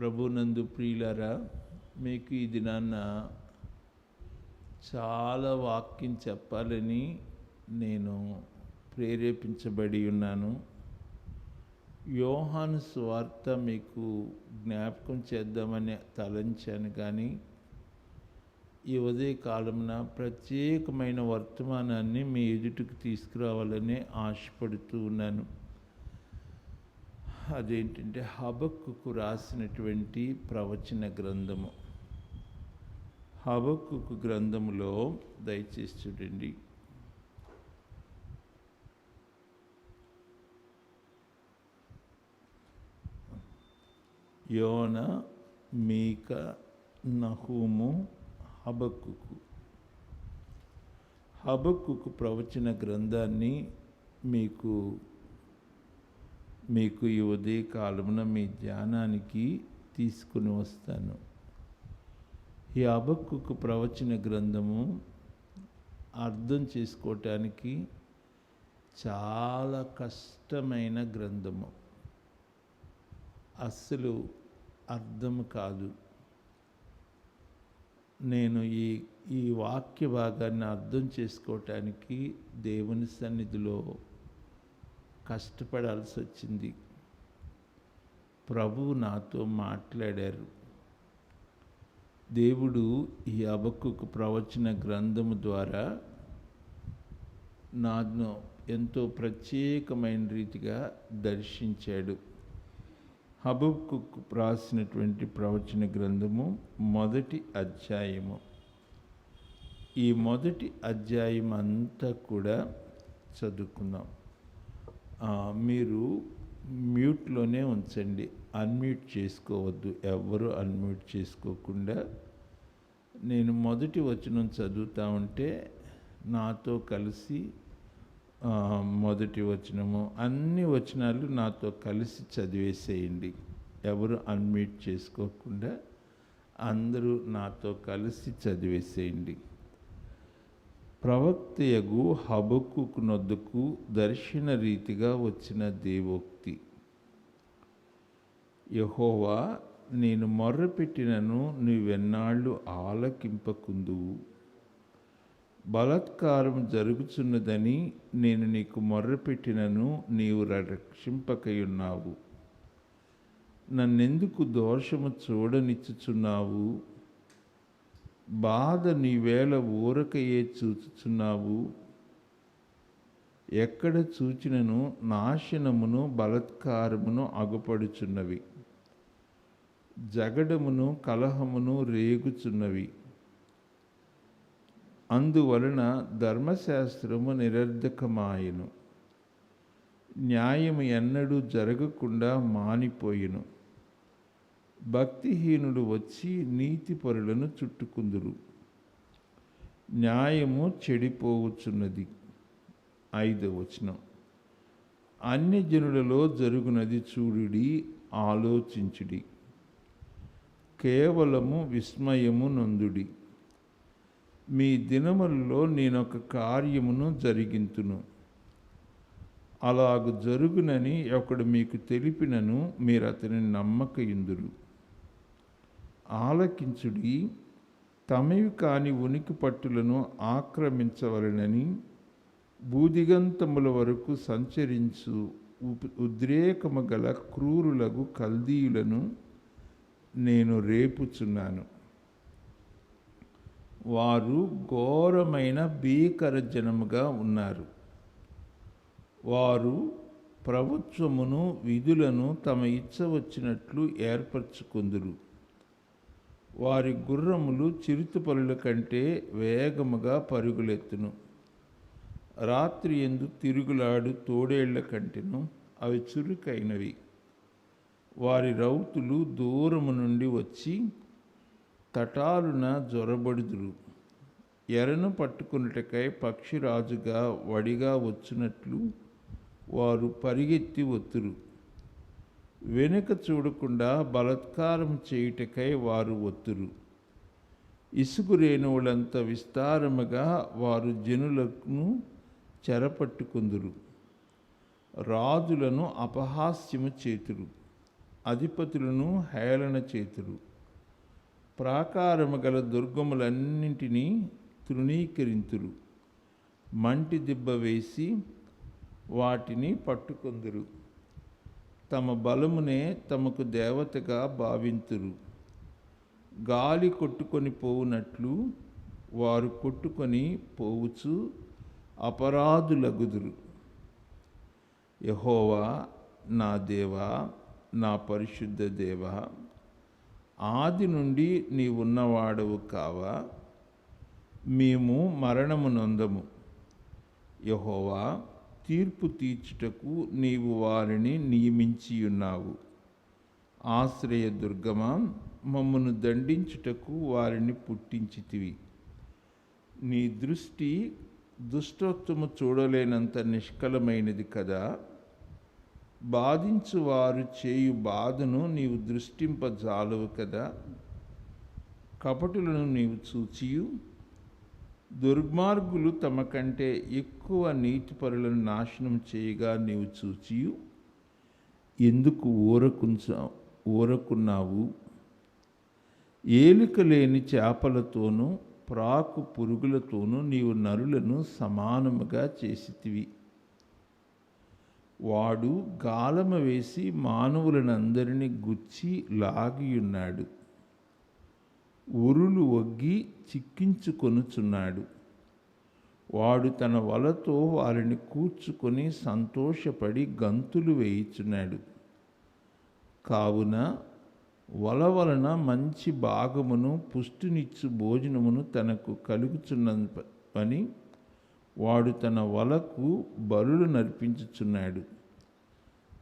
ప్రభునందు ప్రియులారా, మీకు ఈ దినాన్న చాలా వాక్యం చెప్పాలని నేను ప్రేరేపించబడి ఉన్నాను. యోహాను సువార్త మీకు జ్ఞాపకం చేద్దామని తలంచాను, కానీ ఈ ఉదయకాలమున ప్రత్యేకమైన వర్తమానాన్ని మీ ఎదుటికి తీసుకురావాలని ఆశపడుతూ ఉన్నాను. అదేంటంటే హబక్కుకు రాసినటువంటి ప్రవచన గ్రంథము. హబక్కుకు గ్రంథములో దయచేసి చూడండి, యోన, మీక, నహూము, హబక్కుకు ప్రవచన గ్రంథాన్ని మీకు ఈ ఉదయకాలమున మీ ధ్యానానికి తీసుకుని వస్తాను. ఈ హబక్కుకు ప్రవచన గ్రంథము అర్థం చేసుకోవటానికి చాలా కష్టమైన గ్రంథము. అస్సలు అర్థం కాదు. నేను ఈ వాక్య భాగాన్ని అర్థం చేసుకోవటానికి దేవుని సన్నిధిలో కష్టపడాల్సి వచ్చింది. ప్రభువు నాతో మాట్లాడారు. దేవుడు ఈ హబక్కుకు ప్రవచన గ్రంథము ద్వారా నన్ను ఎంతో ప్రత్యేకమైన రీతిగా దర్శించాడు. హబక్కుకు రాసినటువంటి ప్రవచన గ్రంథము మొదటి అధ్యాయము. ఈ మొదటి అధ్యాయం అంతా కూడా చదువుకుందాం. మీరు మ్యూట్లోనే ఉంచండి, అన్మ్యూట్ చేసుకోవద్దు. ఎవ్వరూ అన్మ్యూట్ చేసుకోకుండా నేను మొదటి వచనం చదువుతూ ఉంటే నాతో కలిసి మొదటి వచనము అన్ని వచనాలు నాతో కలిసి చదివేసేయండి. ఎవరు అన్మ్యూట్ చేసుకోకుండా అందరూ నాతో కలిసి చదివేసేయండి. ప్రవక్తయగు హబక్కుకు నొద్దకు దర్శన రీతిగా వచ్చిన దేవోక్తి. యెహోవా, నేను మొర్రపెట్టినను నీవెన్నాళ్ళు ఆలకింపకుందువు. బలాత్కారం జరుగుచున్నదని నేను నీకు మొర్రపెట్టినను నీవు రక్షింపకయున్నావు. నన్నెందుకు దోషము చూడనిచ్చుచున్నావు? బాధ నీవేళ ఊరకయే చూచుచున్నావు. ఎక్కడ చూచినను నాశనమును బలాత్కారమును అగుపడుచున్నవి, జగడమును కలహమును రేగుచున్నవి. అందువలన ధర్మశాస్త్రము నిరర్ధకమాయెను, న్యాయము ఎన్నడూ జరగకుండా మానిపోయెను. భక్తిహీనుడు వచ్చి నీతిపరులను చుట్టుకుందురు, న్యాయము చెడిపోవచ్చున్నది. 5వ వచనం. అన్యజనులలో జరుగునది చూడుడి, ఆలోచించుడి, కేవలము విస్మయము నొందుడి. మీ దినములలో నేనొక కార్యమును జరిగింతును, అలాగు జరుగునని ఒకడు మీకు తెలిపినను మీరు అతనిని నమ్మకయుందురు. ఆలకించుడి, తమవి కాని ఉనికి పట్టులను ఆక్రమించవలనని భూదిగంతముల వరకు సంచరించు ఉద్రేకము గల క్రూరులకు కల్దీయులను నేను రేపుచున్నాను. వారు ఘోరమైన భీకర జనముగా ఉన్నారు. వారు ప్రభుత్వమును విధులను తమ ఇచ్చ వచ్చినట్లు ఏర్పరచుకుందురు. వారి గుర్రములు చిరుతపలుల కంటే వేగముగా పరుగులెత్తును. రాత్రి యందు తిరుగులాడు తోడేళ్ల కంటెను అవి చురుకైనవి. వారి రౌతులు దూరము నుండి వచ్చి తటాలున జొరబడుదురు. ఎరను పట్టుకున్నటకై పక్షిరాజుగా వడిగా వచ్చినట్లు వారు పరిగెత్తి వత్తురు. వెనుక చూడకుండా బలాత్కారం చేయుటకై వారు వత్తురు. ఇసుగు రేణువులంత విస్తారముగా వారు జనులను చెరపట్టుకుందురు. రాజులను అపహాస్యము చేతురు. అధిపతులను హేళన చేతురు. ప్రాకారము గల దుర్గములన్నింటినీ తృణీకరింతురు. మంటి దిబ్బ వేసి వాటిని పట్టుకొందురు. తమ బలమునే తమకు దేవతగా భావింతురు. గాలి కొట్టుకొని పోవునట్లు వారు కొట్టుకొని పోవుచు అపరాధులగుదురు. యెహోవా నా దేవా, నా పరిశుద్ధ దేవా, ఆది నుండి నీవున్నవాడవు కావా? మేము మరణము నొందము. యెహోవా, తీర్పు తీర్చుటకు నీవు వారిని నియమించియున్నావు. ఆశ్రయదుర్గమా, మమ్మను దండించుటకు వారిని పుట్టించితివి. నీ దృష్టి దుష్టత్వము చూడలేనంత నిష్కలమైనది కదా. బాధించు వారు చేయు బాధను నీవు దృష్టింపజాలవు కదా. కపటులను నీవు చూచియు దుర్మార్గులు తమ కంటే ఎక్కువ నీతిపరులను నాశనం చేయగా నీవు చూచియు ఎందుకు ఊరకున్నావు? ఏలిక లేని చేపలతోనూ ప్రాకు పురుగులతోనూ నీవు నరులను సమానముగా చేసితివి. వాడు గాలమ వేసి మానవులనందరినీ గుచ్చి లాగియున్నాడు. ఉరులు ఒగ్గి చిక్కించుకొనుచున్నాడు. వాడు తన వలతో వారిని కూర్చుకొని సంతోషపడి గంతులు వేయుచున్నాడు. కావున వల వలన మంచి భాగమును పుష్టినిచ్చు భోజనమును తనకు కలుగుచున్నదని వాడు తన వలకు బలులు నర్పించుచున్నాడు.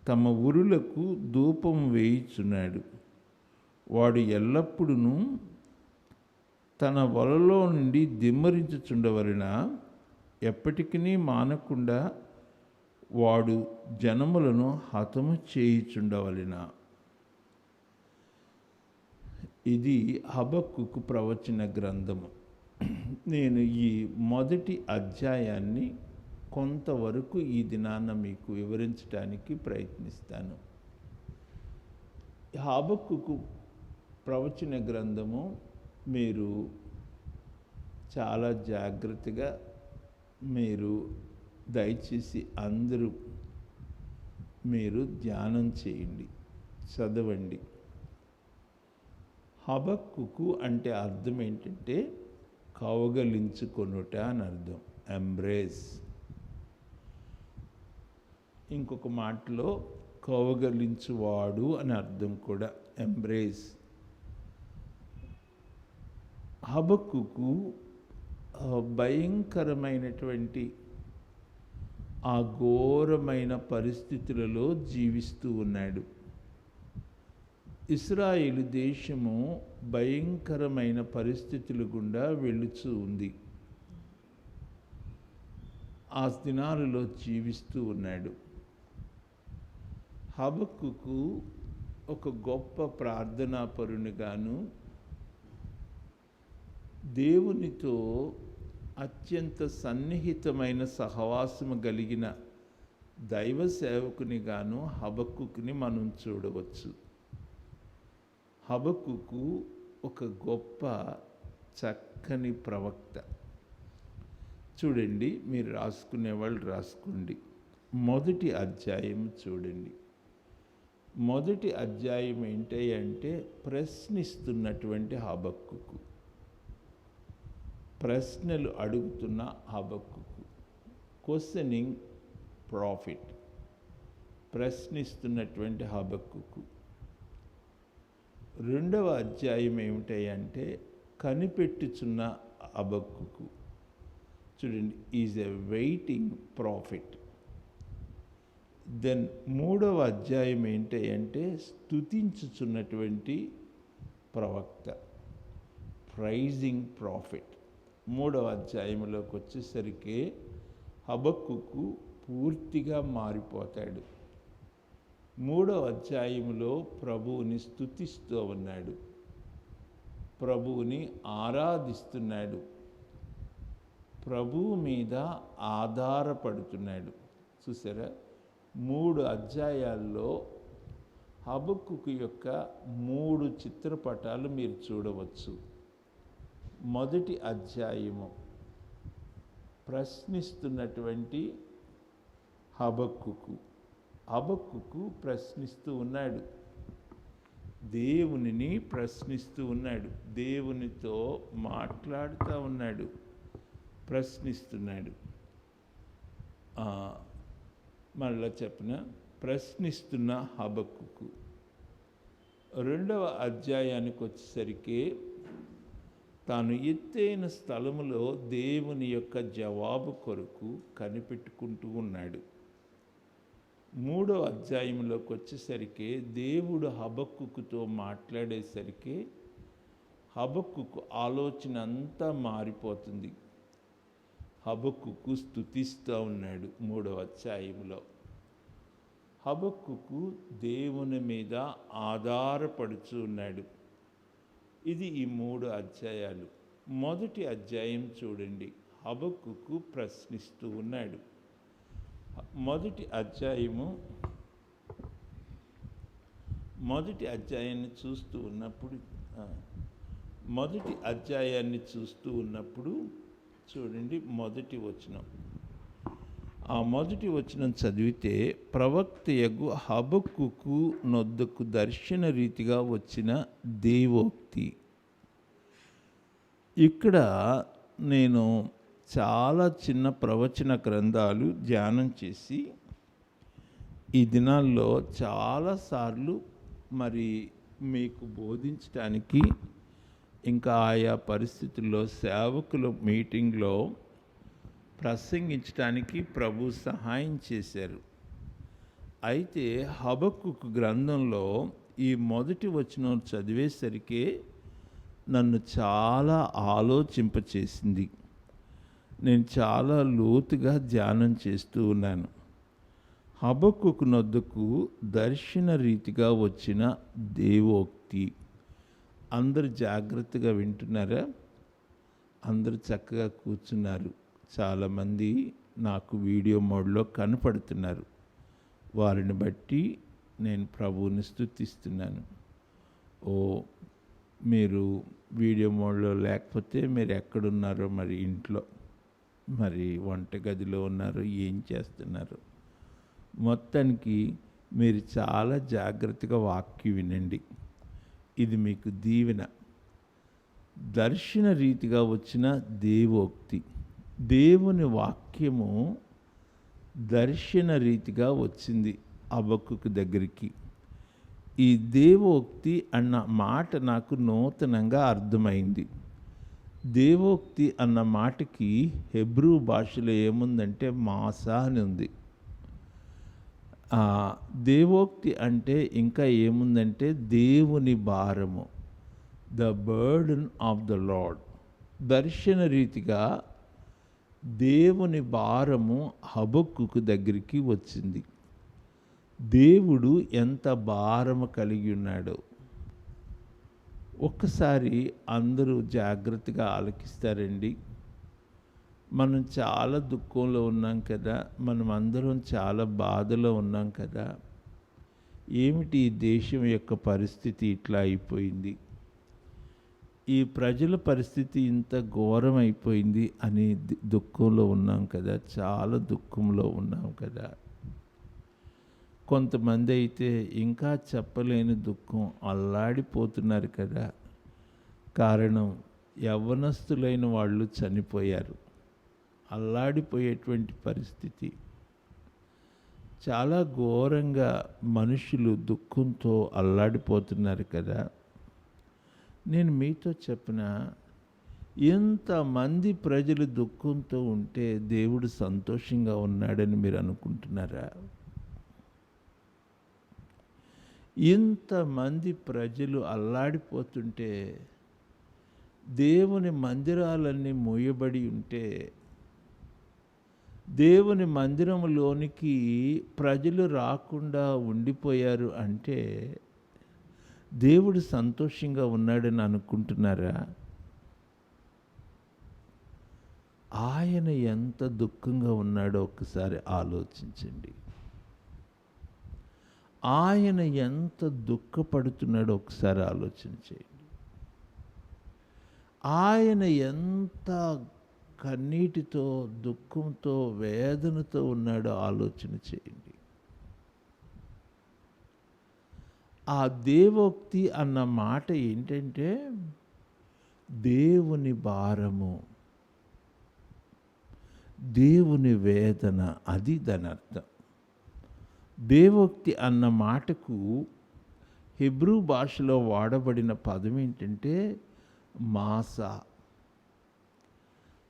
తమ ఉరులకు ధూపం వేయుచున్నాడు. వాడు ఎల్లప్పుడూ తన వలలో నుండి దిమ్మరించుచుండవలెనా? ఎప్పటికీ మానకుండా వాడు జనములను హతము చేయుచుండవలెనా? ఇది హబక్కూకు ప్రవచన గ్రంథము. నేను ఈ మొదటి అధ్యాయాన్ని కొంతవరకు ఈ దినాన మీకు వివరించడానికి ప్రయత్నిస్తాను. హబక్కూకు ప్రవచన గ్రంథము మీరు చాలా జాగ్రత్తగా మీరు దయచేసి అందరూ మీరు ధ్యానం చేయండి, చదవండి. హబక్కూకు అంటే అర్థం ఏంటంటే కౌగలించుకొనుట అని అర్థం, ఎంబ్రేస్. ఇంకొక మాటలో కౌగలించువాడు అని అర్థం కూడా, ఎంబ్రేస్. హబక్కూకు భయంకరమైనటువంటి ఆ ఘోరమైన పరిస్థితులలో జీవిస్తూ ఉన్నాడు. ఇశ్రాయేలు దేశము భయంకరమైన పరిస్థితుల గుండా వెళుచూ ఉంది. ఆ దినాలలో జీవిస్తూ ఉన్నాడు. హబక్కూకు ఒక గొప్ప ప్రార్థనాపరునిగాను, దేవునితో అత్యంత సన్నిహితమైన సహవాసము కలిగిన దైవ సేవకునిగాను హబక్కూకుని మనం చూడవచ్చు. హబక్కూకు ఒక గొప్ప చక్కని ప్రవక్త. చూడండి, మీరు రాసుకునే వాళ్ళు రాసుకోండి. మొదటి అధ్యాయం చూడండి. మొదటి అధ్యాయం ఏంటి అంటే ప్రశ్నిస్తున్నటువంటి హబక్కూకు, ప్రశ్నలు అడుగుతున్న హబక్కూకు, క్వశ్చనింగ్ ప్రాఫిట్, ప్రశ్నిస్తున్నటువంటి హబక్కూకు. రెండవ అధ్యాయం ఏమిటంటే కనిపెట్టుచున్న హబక్కూకు. చూడండి, is a waiting prophet. Then మూడవ అధ్యాయం ఏంటంటే స్తుతించుచున్నటువంటి ప్రవక్త, ప్రైజింగ్ ప్రాఫిట్. మూడవ అధ్యాయంలోకి వచ్చేసరికి హబక్కూకు పూర్తిగా మారిపోతాడు. మూడవ అధ్యాయంలో ప్రభువుని స్తుతిస్తూ ఉన్నాడు, ప్రభువుని ఆరాధిస్తున్నాడు, ప్రభువు మీద ఆధారపడుతున్నాడు. చూసారా, 3 అధ్యాయాల్లో హబక్కుకు యొక్క 3 చిత్రపటాలు మీరు చూడవచ్చు. మొదటి అధ్యాయము ప్రశ్నిస్తున్నటువంటి హబక్కుకు ప్రశ్నిస్తూ ఉన్నాడు, దేవునిని ప్రశ్నిస్తూ ఉన్నాడు, దేవునితో మాట్లాడుతూ ఉన్నాడు, ప్రశ్నిస్తున్నాడు. మళ్ళా చెప్పిన ప్రశ్నిస్తున్న హబక్కుకు. 2వ అధ్యాయానికి వచ్చేసరికి తాను ఎత్తైన స్థలములో దేవుని యొక్క జవాబు కొరకు కనిపెట్టుకుంటూ ఉన్నాడు. 3వ అధ్యాయంలోకి వచ్చేసరికి దేవుడు హబక్కుకుతో మాట్లాడేసరికి హబక్కుకు ఆలోచన అంతా మారిపోతుంది. హబక్కుకు స్తుతిస్తూ ఉన్నాడు. 3వ అధ్యాయంలో హబక్కుకు దేవుని మీద ఆధారపడుచూ ఉన్నాడు. ఇది ఈ 3 అధ్యాయాలు. మొదటి అధ్యాయం చూడండి, హబక్కుకు ప్రశ్నిస్తూ ఉన్నాడు. మొదటి అధ్యాయాన్ని చూస్తూ ఉన్నప్పుడు చూడండి, మొదటి వచనం. ఆ మొదటి వచనం చదివితే, ప్రవక్తయగు హబక్కుకు నొద్దకు దర్శన రీతిగా వచ్చిన దేవోక్తి. ఇక్కడ నేను చాలా చిన్న ప్రవచన గ్రంథాలు ధ్యానం చేసి ఈ దినాల్లో చాలాసార్లు మరి మీకు బోధించడానికి, ఇంకా ఆయా పరిస్థితుల్లో సేవకుల మీటింగ్లో ప్రసంగించడానికి ప్రభు సహాయం చేశారు. అయితే హబక్కుకు గ్రంథంలో ఈ మొదటి వచనం చదివేసరికి నన్ను చాలా ఆలోచింపచేసింది. నేను చాలా లోతుగా ధ్యానం చేస్తూ ఉన్నాను. హబక్కుకు నొద్దకు దర్శన రీతిగా వచ్చిన దేవోక్తి. అందరూ జాగ్రత్తగా వింటున్నారా? అందరూ చక్కగా కూర్చున్నారు. చాలామంది నాకు వీడియో మోడ్లో కనపడుతున్నారు. వారిని బట్టి నేను ప్రభువుని స్తుతిస్తున్నాను. మీరు వీడియో మోడ్లో లేకపోతే మీరు ఎక్కడున్నారో, మరి ఇంట్లో, మరి వంటగదిలో ఉన్నారో, ఏం చేస్తున్నారు? మొత్తానికి మీరు చాలా జాగ్రత్తగా వాక్యం వినండి. ఇది మీకు దీవెన. దర్శన రీతిగా వచ్చిన దేవోక్తి. దేవుని వాక్యము దర్శన రీతిగా వచ్చింది హబక్కుకు దగ్గరికి. ఈ దేవోక్తి అన్న మాట నాకు నూతనంగా అర్థమైంది. దేవోక్తి అన్న మాటకి హెబ్రూ భాషలో ఏముందంటే మాసా అని ఉంది. దేవోక్తి అంటే ఇంకా ఏముందంటే దేవుని భారము, the burden of the lord. దర్శన రీతిగా దేవుని భారము హబక్కుకు దగ్గరికి వచ్చింది. దేవుడు ఎంత భారము కలిగి ఉన్నాడో ఒక్కసారి అందరూ జాగ్రత్తగా ఆలకిస్తారండి. మనం చాలా దుఃఖంలో ఉన్నాం కదా, మనం అందరం చాలా బాధలో ఉన్నాం కదా. ఏమిటి ఈ దేశం యొక్క పరిస్థితి ఇట్లా అయిపోయింది, ఈ ప్రజల పరిస్థితి ఇంత ఘోరం అయిపోయింది అని దుఃఖంలో ఉన్నాం కదా, చాలా దుఃఖంలో ఉన్నాం కదా. కొంతమంది అయితే ఇంకా చెప్పలేని దుఃఖం, అల్లాడిపోతున్నారు కదా. కారణం, యవ్వనస్తులైన వాళ్ళు చనిపోయారు. అల్లాడిపోయేటువంటి పరిస్థితి. చాలా ఘోరంగా మనుషులు దుఃఖంతో అల్లాడిపోతున్నారు కదా. నేను మీతో చెప్పిన, ఎంతమంది ప్రజలు దుఃఖంతో ఉంటే దేవుడు సంతోషంగా ఉన్నాడని మీరు అనుకుంటున్నారా? ఇంతమంది ప్రజలు అల్లాడిపోతుంటే, దేవుని మందిరాలన్నీ మూయబడి ఉంటే, దేవుని మందిరంలోనికి ప్రజలు రాకుండా ఉండిపోయారు అంటే దేవుడు సంతోషంగా ఉన్నాడని అనుకుంటున్నారా? ఆయన ఎంత దుఃఖంగా ఉన్నాడో ఒక్కసారి ఆలోచించండి. ఆయన ఎంత దుఃఖపడుతున్నాడో ఒకసారి ఆలోచన చేయండి. ఆయన ఎంత కన్నీటితో, దుఃఖంతో, వేదనతో ఉన్నాడో ఆలోచన చేయండి. ఆ దేవోక్తి అన్న మాట ఏంటంటే దేవుని భారము, దేవుని వేదన, అది దాని అర్థం. దేవోక్తి అన్న మాటకు హెబ్రూ భాషలో వాడబడిన పదం ఏంటంటే మాసా.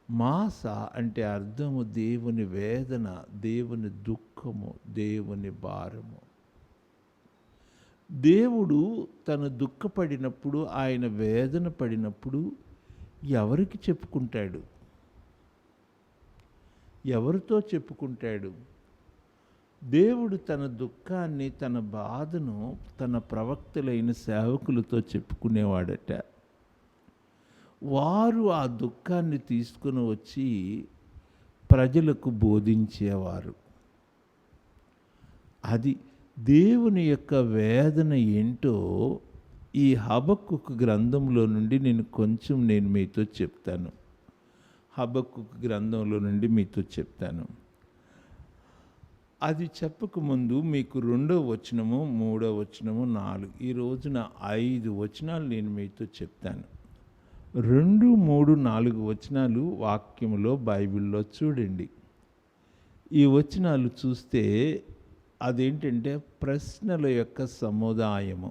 మాసా అంటే అర్థము దేవుని వేదన, దేవుని దుఃఖము, దేవుని భారము. దేవుడు తను దుఃఖపడినప్పుడు, ఆయన వేదన పడినప్పుడు ఎవరికి చెప్పుకుంటాడు? ఎవరితో చెప్పుకుంటాడు? దేవుడు తన దుఃఖాన్ని, తన బాధను తన ప్రవక్తలైన సేవకులతో చెప్పుకునేవాడట. వారు ఆ దుఃఖాన్ని తీసుకుని వచ్చి ప్రజలకు బోధించేవారు. అది దేవుని యొక్క వేదన ఏంటో ఈ హబక్కుకు గ్రంథంలో నుండి నేను మీతో చెప్తాను. హబక్కుకు గ్రంథంలో నుండి మీతో చెప్తాను. అది చెప్పకముందు మీకు 2వ వచనము, 3వ వచనము, 4 ఈ రోజున 5 వచనాలు నేను మీతో చెప్తాను. 2, 3, 4 వచనాలు వాక్యములో, బైబిల్లో చూడండి. ఈ వచనాలు చూస్తే అదేంటంటే ప్రశ్నల యొక్క సముదాయము.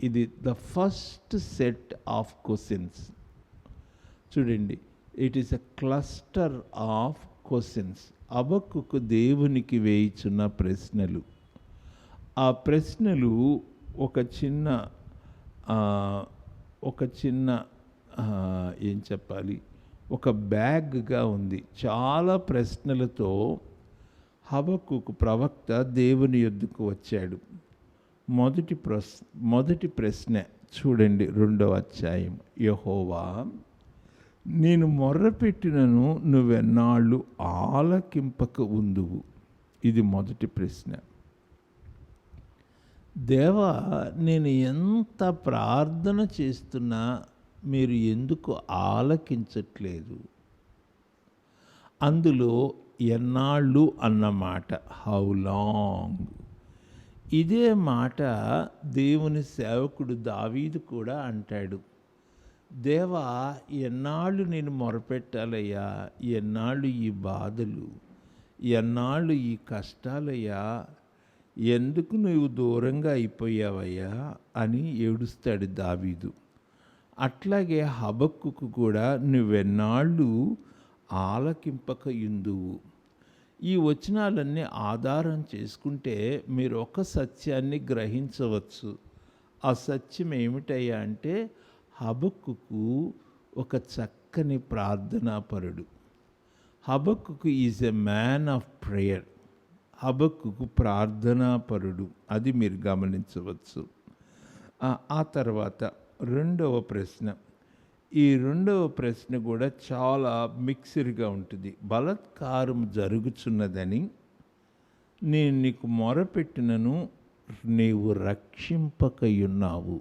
ఇది the first set of questions. చూడండి, it is a cluster of questions. Habakkuk దేవునికి వేయిచున్న ప్రశ్నలు. ఆ ప్రశ్నలు ఒక చిన్న ఏం చెప్పాలి, ఒక బ్యాగ్గా ఉంది. చాలా ప్రశ్నలతో హబక్కుకు ప్రవక్త దేవుని యొద్దకు వచ్చాడు. మొదటి ప్రశ్న చూడండి, 2వ అధ్యాయం. యెహోవా, నేను మొర్రపెట్టినను నువ్వెన్నాళ్ళు ఆలకింపక ఉందువు. ఇది మొదటి ప్రశ్న. దేవా, నేను ఎంత ప్రార్థన చేస్తున్నా మీరు ఎందుకు ఆలకించట్లేదు? అందులో ఎన్నాళ్ళు అన్న మాట, హౌ లాంగ్. ఇదే మాట దేవుని సేవకుడు దావీదు కూడా అంటాడు. దేవా, ఎన్నాళ్ళు నేను మొరపెట్టాలయ్యా? ఎన్నాళ్ళు ఈ బాధలు, ఎన్నాళ్ళు ఈ కష్టాలయ్యా? ఎందుకు నువ్వు దూరంగా అయిపోయావయ్యా అని ఏడుస్తాడు దావీదు. అట్లాగే హబక్కుకు కూడా నువ్వెన్నాళ్ళు ఆలకింపక యుందువు. ఈ వచనాలన్నీ ఆధారం చేసుకుంటే మీరు ఒక సత్యాన్ని గ్రహించవచ్చు. ఆ సత్యం ఏమిటయ్యా అంటే హబక్కుకు ఒక చక్కని ప్రార్థనాపరుడు. Habakkuk is a man of prayer. Habakkuk ప్రార్థనాపరుడు, అది మీరు గమనించవచ్చు. ఆ తర్వాత 2వ ప్రశ్న. ఈ 2వ ప్రశ్న కూడా చాలా మిక్స్డ్గా ఉంటుంది. బలాత్కారం జరుగుచున్నదని నేను నీకు మొరపెట్టినను నీవు రక్షింపకయున్నావు.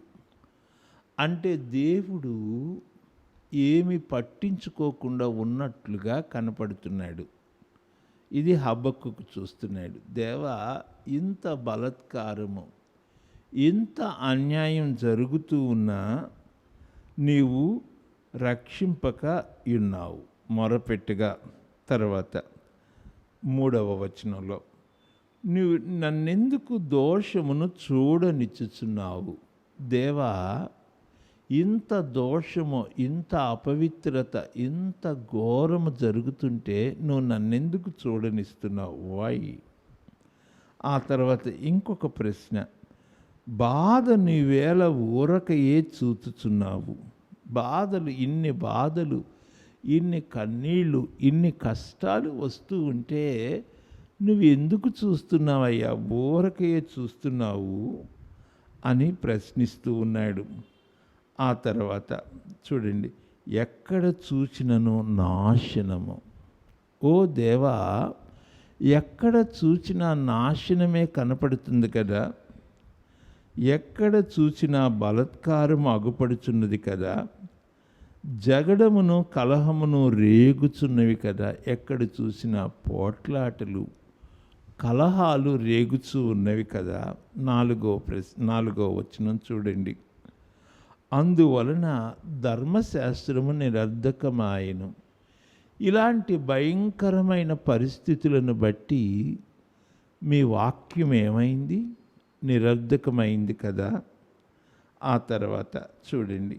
అంటే దేవుడు ఏమి పట్టించుకోకుండా ఉన్నట్లుగా కనపడుతున్నాడు. ఇది హబక్కుకు చూస్తున్నాడు. దేవా, ఇంత బలాత్కారము, ఇంత అన్యాయం జరుగుతూ ఉన్నా నీవు రక్షింపక ఉన్నావు, మొరపెట్టుగా. తర్వాత 3వ వచనంలో, నువ్వు నన్నెందుకు దోషమును చూడనిచ్చుచున్నావు? దేవా, ఇంత దోషము, ఇంత అపవిత్రత, ఇంత ఘోరము జరుగుతుంటే నువ్వు నన్నెందుకు చూడనిస్తున్నావు? వై? ఆ తర్వాత ఇంకొక ప్రశ్న, బాధ నీవేళ ఊరకయే చూచుచున్నావు? ఇన్ని బాధలు, ఇన్ని కన్నీళ్ళు, ఇన్ని కష్టాలు వస్తూ ఉంటే నువ్వు ఎందుకు చూస్తున్నావయ్యా? ఊరకయే చూస్తున్నావు అని ప్రశ్నిస్తూ ఉన్నాడు. ఆ తర్వాత చూడండి, ఎక్కడ చూచినను నాశనము. ఓ దేవా, ఎక్కడ చూచినా నాశనమే కనపడుతుంది కదా, ఎక్కడ చూచినా బలత్కారం అగుపడుచున్నది కదా, జగడమును కలహమును రేగుచున్నవి కదా, ఎక్కడ చూసినా పోట్లాటలు కలహాలు రేగుచూ ఉన్నవి కదా. నాలుగో వచనం చూడండి. అందువలన ధర్మశాస్త్రము నిరర్ధకమాయెను. ఇలాంటి భయంకరమైన పరిస్థితులను బట్టి మీ వాక్యం ఏమైంది? నిరర్ధకమైంది కదా. ఆ తర్వాత చూడండి,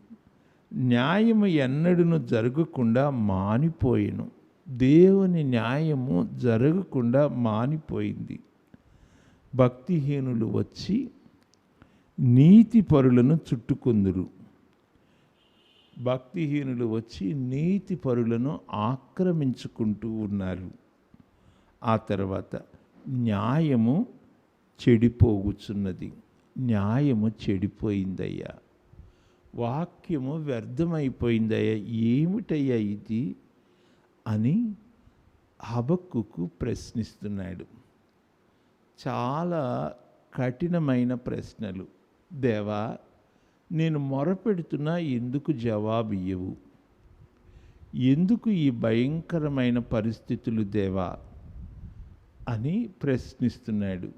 న్యాయము ఎన్నడూను జరగకుండా మానిపోయెను. దేవుని న్యాయము జరగకుండా మానిపోయింది. భక్తిహీనులు వచ్చి నీతిపరులను చుట్టుకుందురు. భక్తిహీనులు వచ్చి నీతిపరులను ఆక్రమించుకుంటూ ఉన్నారు. ఆ తర్వాత న్యాయము చెడిపోగుచున్నది. న్యాయము చెడిపోయిందయ్యా, వాక్యము వ్యర్థమైపోయిందయ్యా, ఏమిటయ్యా ఇది అని హబక్కుకు ప్రశ్నిస్తున్నాడు. చాలా కఠినమైన ప్రశ్నలు. దేవా, నేను మొరపెడుతున్నా, ఎందుకు జవాబు ఇయ్యవు? ఎందుకు ఈ భయంకరమైన పరిస్థితులు దేవా అని ప్రశ్నిస్తున్నాడు.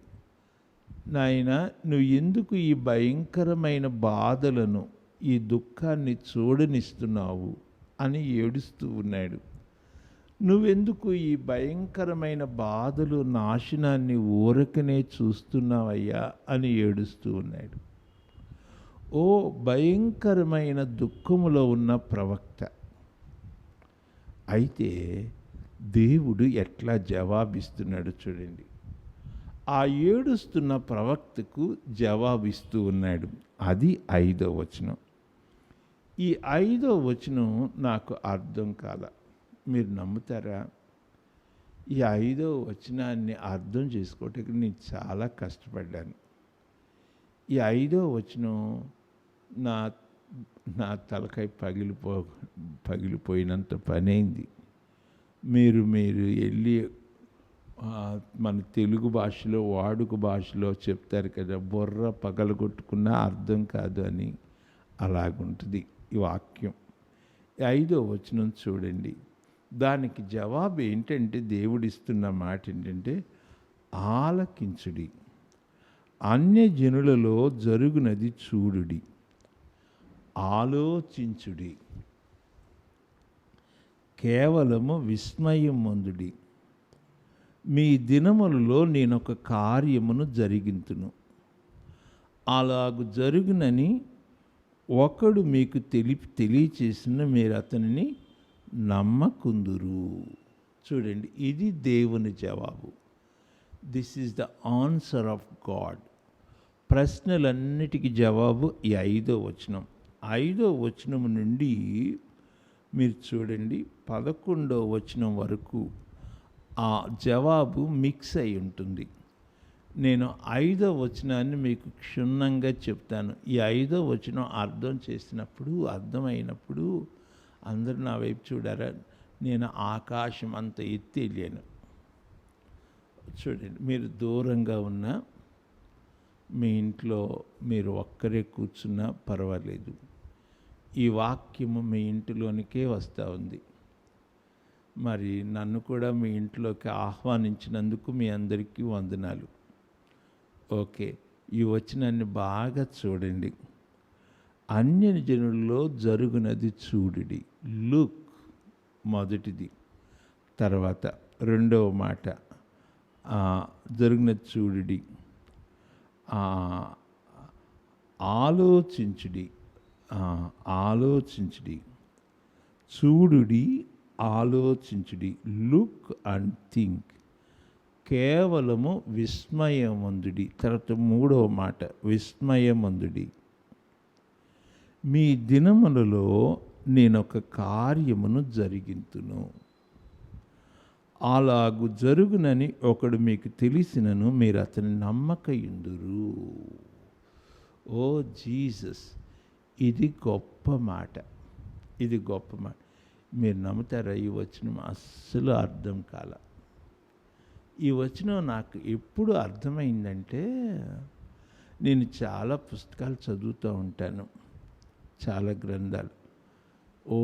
నాయన, నువ్వు ఎందుకు ఈ భయంకరమైన బాధలను, ఈ దుఃఖాన్ని చూడనిస్తున్నావు అని ఏడుస్తూ ఉన్నాడు. నువ్వెందుకు ఈ భయంకరమైన బాధలు, నాశనాన్ని ఊరకనే చూస్తున్నావయ్యా అని ఏడుస్తూ ఉన్నాడు. ఓ భయంకరమైన దుఃఖములో ఉన్న ప్రవక్త. అయితే దేవుడు ఎట్లా జవాబిస్తున్నాడు చూడండి. ఆ ఏడుస్తున్న ప్రవక్తకు జవాబిస్తూ ఉన్నాడు. అది 5వ వచనం. ఈ 5వ వచనం నాకు అర్థం కాల. మీరు నమ్ముతారా? ఈ 5వ వచనాన్ని అర్థం చేసుకోవటానికి నేను చాలా కష్టపడ్డాను. ఈ 5వ వచనం నా నా తలకాయ పగిలిపోయినంత పనైంది. మీరు వెళ్ళి మన తెలుగు భాషలో, వాడుక భాషలో చెప్తారు కదా, బుర్ర పగలగొట్టుకున్నా అర్థం కాదు అని. అలాగుంటుంది ఈ వాక్యం. 5వ వచనం చూడండి. దానికి జవాబు ఏంటంటే, దేవుడిస్తున్న మాట ఏంటంటే, ఆలకించుడి, అన్యజనులలో జరుగునది చూడుడి, ఆలోచించుడి, కేవలము విస్మయం పొందుడి. మీ దినములలో నేనొక కార్యమును జరిగింతును, అలాగు జరుగునని ఒకడు మీకు తెలియచేసిన మీరు అతనిని నమ్మకుందురు. చూడండి, ఇది దేవుని జవాబు. This is the answer of God. ప్రశ్నలన్నిటికీ జవాబు ఈ 5వ వచనం. 5వ వచనం నుండి మీరు చూడండి 11వ వచనం వరకు ఆ జవాబు మిక్స్ అయి ఉంటుంది. నేను 5వ వచనాన్ని మీకు క్షుణ్ణంగా చెప్తాను. ఈ 5వ వచనం అర్థమైనప్పుడు అందరూ నా వైపు చూడారా. నేను ఆకాశం అంత ఎత్తి వెళ్ళాను. చూడండి, మీరు దూరంగా ఉన్నా, మీ ఇంట్లో మీరు ఒక్కరే కూర్చున్నా పర్వాలేదు, ఈ వాక్యము మీ ఇంటిలోనికే వస్తూ ఉంది. మరి నన్ను కూడా మీ ఇంట్లోకి ఆహ్వానించినందుకు మీ అందరికీ వందనాలు. ఓకే, ఈ వచనాన్ని బాగా చూడండి. అన్యజనుల్లో జరుగునది చూడుడి. లుక్ మొదటిది. తర్వాత 2వ మాట జరుగునది చూడుడి, ఆలోచించుడి, చూడుడి, ఆలోచించుడి. Look and think. కేవలము విస్మయమందుడి. తర్వాత 3వ మాట విస్మయమందుడి. మీ దినములలో నేనొక కార్యమును జరిగింతును, అలాగు జరుగునని ఒకడు మీకు తెలిసినను మీరు అతని నమ్మకయుందురు. ఓ జీసస్, ఇది గొప్ప మాట, ఇది గొప్ప మాట. మీరు నమ్ముతారా? ఈ వచనం అస్సలు అర్థం కాల. ఈ వచనం నాకు ఎప్పుడు అర్థమైందంటే, నేను చాలా పుస్తకాలు చదువుతూ ఉంటాను, చాలా గ్రంథాలు. ఓ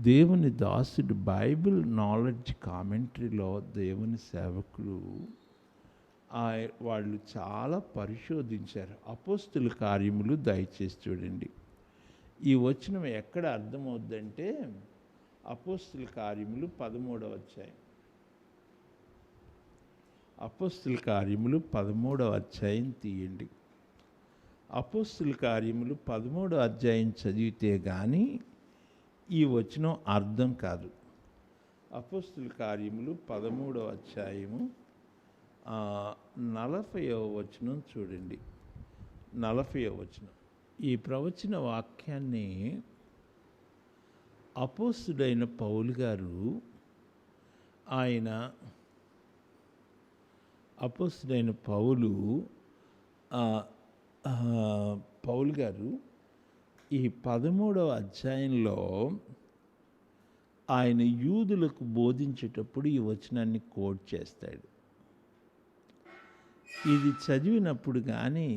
దేవుని దాసుడు బైబిల్ నాలెడ్జ్ కామెంటరీలో దేవుని సేవకులు వాళ్ళు చాలా పరిశోధించారు. అపోస్తుల కార్యములు దయచేసి చూడండి. ఈ వచనం ఎక్కడ అర్థమవుద్దంటే అపోస్తుల కార్యములు 13వ అధ్యాయం. అపోస్తుల కార్యములు 13వ అధ్యాయం తీయండి. అపోస్తుల కార్యములు 13వ అధ్యాయం చదివితే కానీ ఈ వచనం అర్థం కాదు. అపోస్తుల కార్యములు 13వ అధ్యాయము 40వ వచనం చూడండి. 40వ వచనం. ఈ ప్రవచన వాక్యాన్ని అపోస్తుడైన పౌలు గారు, ఆయన అపోస్తుడైన పౌలు గారు ఈ 13వ అధ్యాయంలో ఆయన యూదులకు బోధించేటప్పుడు ఈ వచనాన్ని కోట్ చేస్తాడు. ఇది చదివినప్పుడు కానీ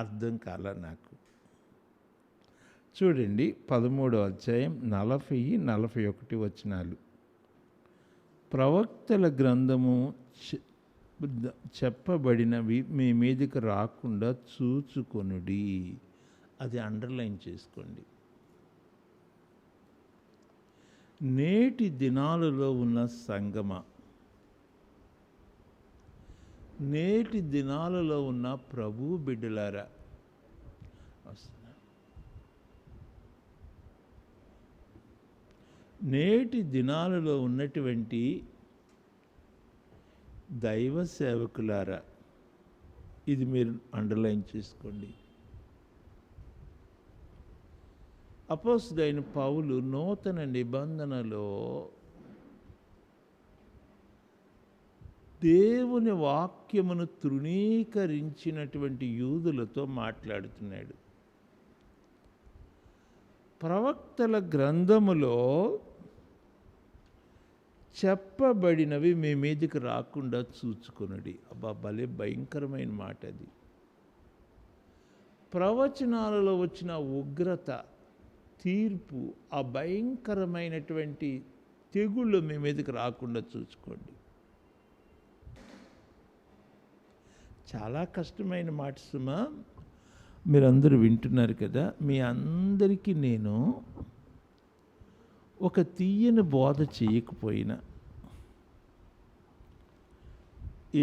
అర్థం కాల నాకు. చూడండి 13వ అధ్యాయం 40-41 వచనాలు. ప్రవక్తల గ్రంథము చెప్పబడినవి మీ మీదకి రాకుండా చూచుకొనుడి. అది అండర్లైన్ చేసుకోండి. నేటి దినాలలో ఉన్న సంగమ, నేటి దినాలలో ఉన్న ప్రభు బిడ్డలారా, నేటి దినాలలో ఉన్నటువంటి దైవ సేవకులారా, ఇది మీరు అండర్లైన్ చేసుకోండి. అపోస్తలుడైన పౌలు నూతన నిబంధనలో దేవుని వాక్యమును తృణీకరించినటువంటి యూదులతో మాట్లాడుతున్నాడు. ప్రవక్తల గ్రంథములో చెప్పబడినవి మీ మీదకి రాకుండా చూచుకొనుడి. అబ్బా, భలే భయంకరమైన మాట అది. ప్రవచనాలలో వచ్చిన ఉగ్రత, తీర్పు, ఆ భయంకరమైనటువంటి తెగుళ్ళు మీ మీదకి రాకుండా చూసుకోండి. చాలా కష్టమైన మాట సుమా. మీరందరూ వింటున్నారు కదా. మీ అందరికీ నేను ఒక తీయని బోధ చేయకపోయినా,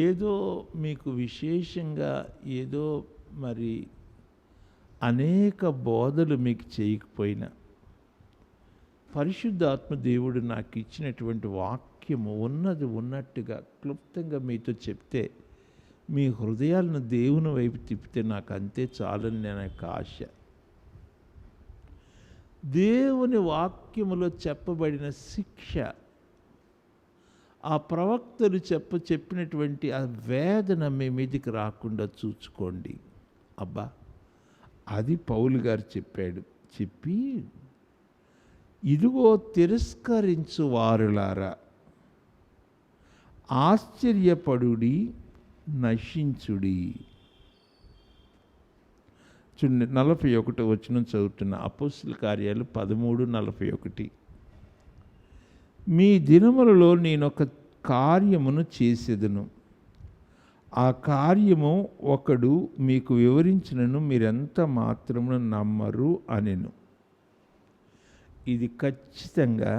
ఏదో మీకు విశేషంగా ఏదో మరి అనేక బోధలు మీకు చేయకపోయినా, పరిశుద్ధాత్మ దేవుడు నాకు ఇచ్చినటువంటి వాక్యము ఉన్నది ఉన్నట్టుగా క్లుప్తంగా మీతో చెప్తే, మీ హృదయాలను దేవుని వైపు తిప్పితే నాకు అంతే చాలని నేను ఆశ. దేవుని వాక్యములో చెప్పబడిన శిక్ష, ఆ ప్రవక్తలు చెప్పినటువంటి ఆ వేదన మీ మీదికి రాకుండా చూసుకోండి. అబ్బా, అది పౌలు గారు చెప్పాడు. చెప్పి, ఇదిగో తిరస్కరించు వారులారా, ఆశ్చర్యపడుడి, నశించుడి. చూడండి 41 వచనం చదువుతున్న. అపోస్తలుల కార్యాలు 13:41. మీ దినములలో నేనొక కార్యమును చేసేదను, ఆ కార్యము ఒకడు మీకు వివరించినను మీరెంత మాత్రమును నమ్మరు అనెను. ఇది ఖచ్చితంగా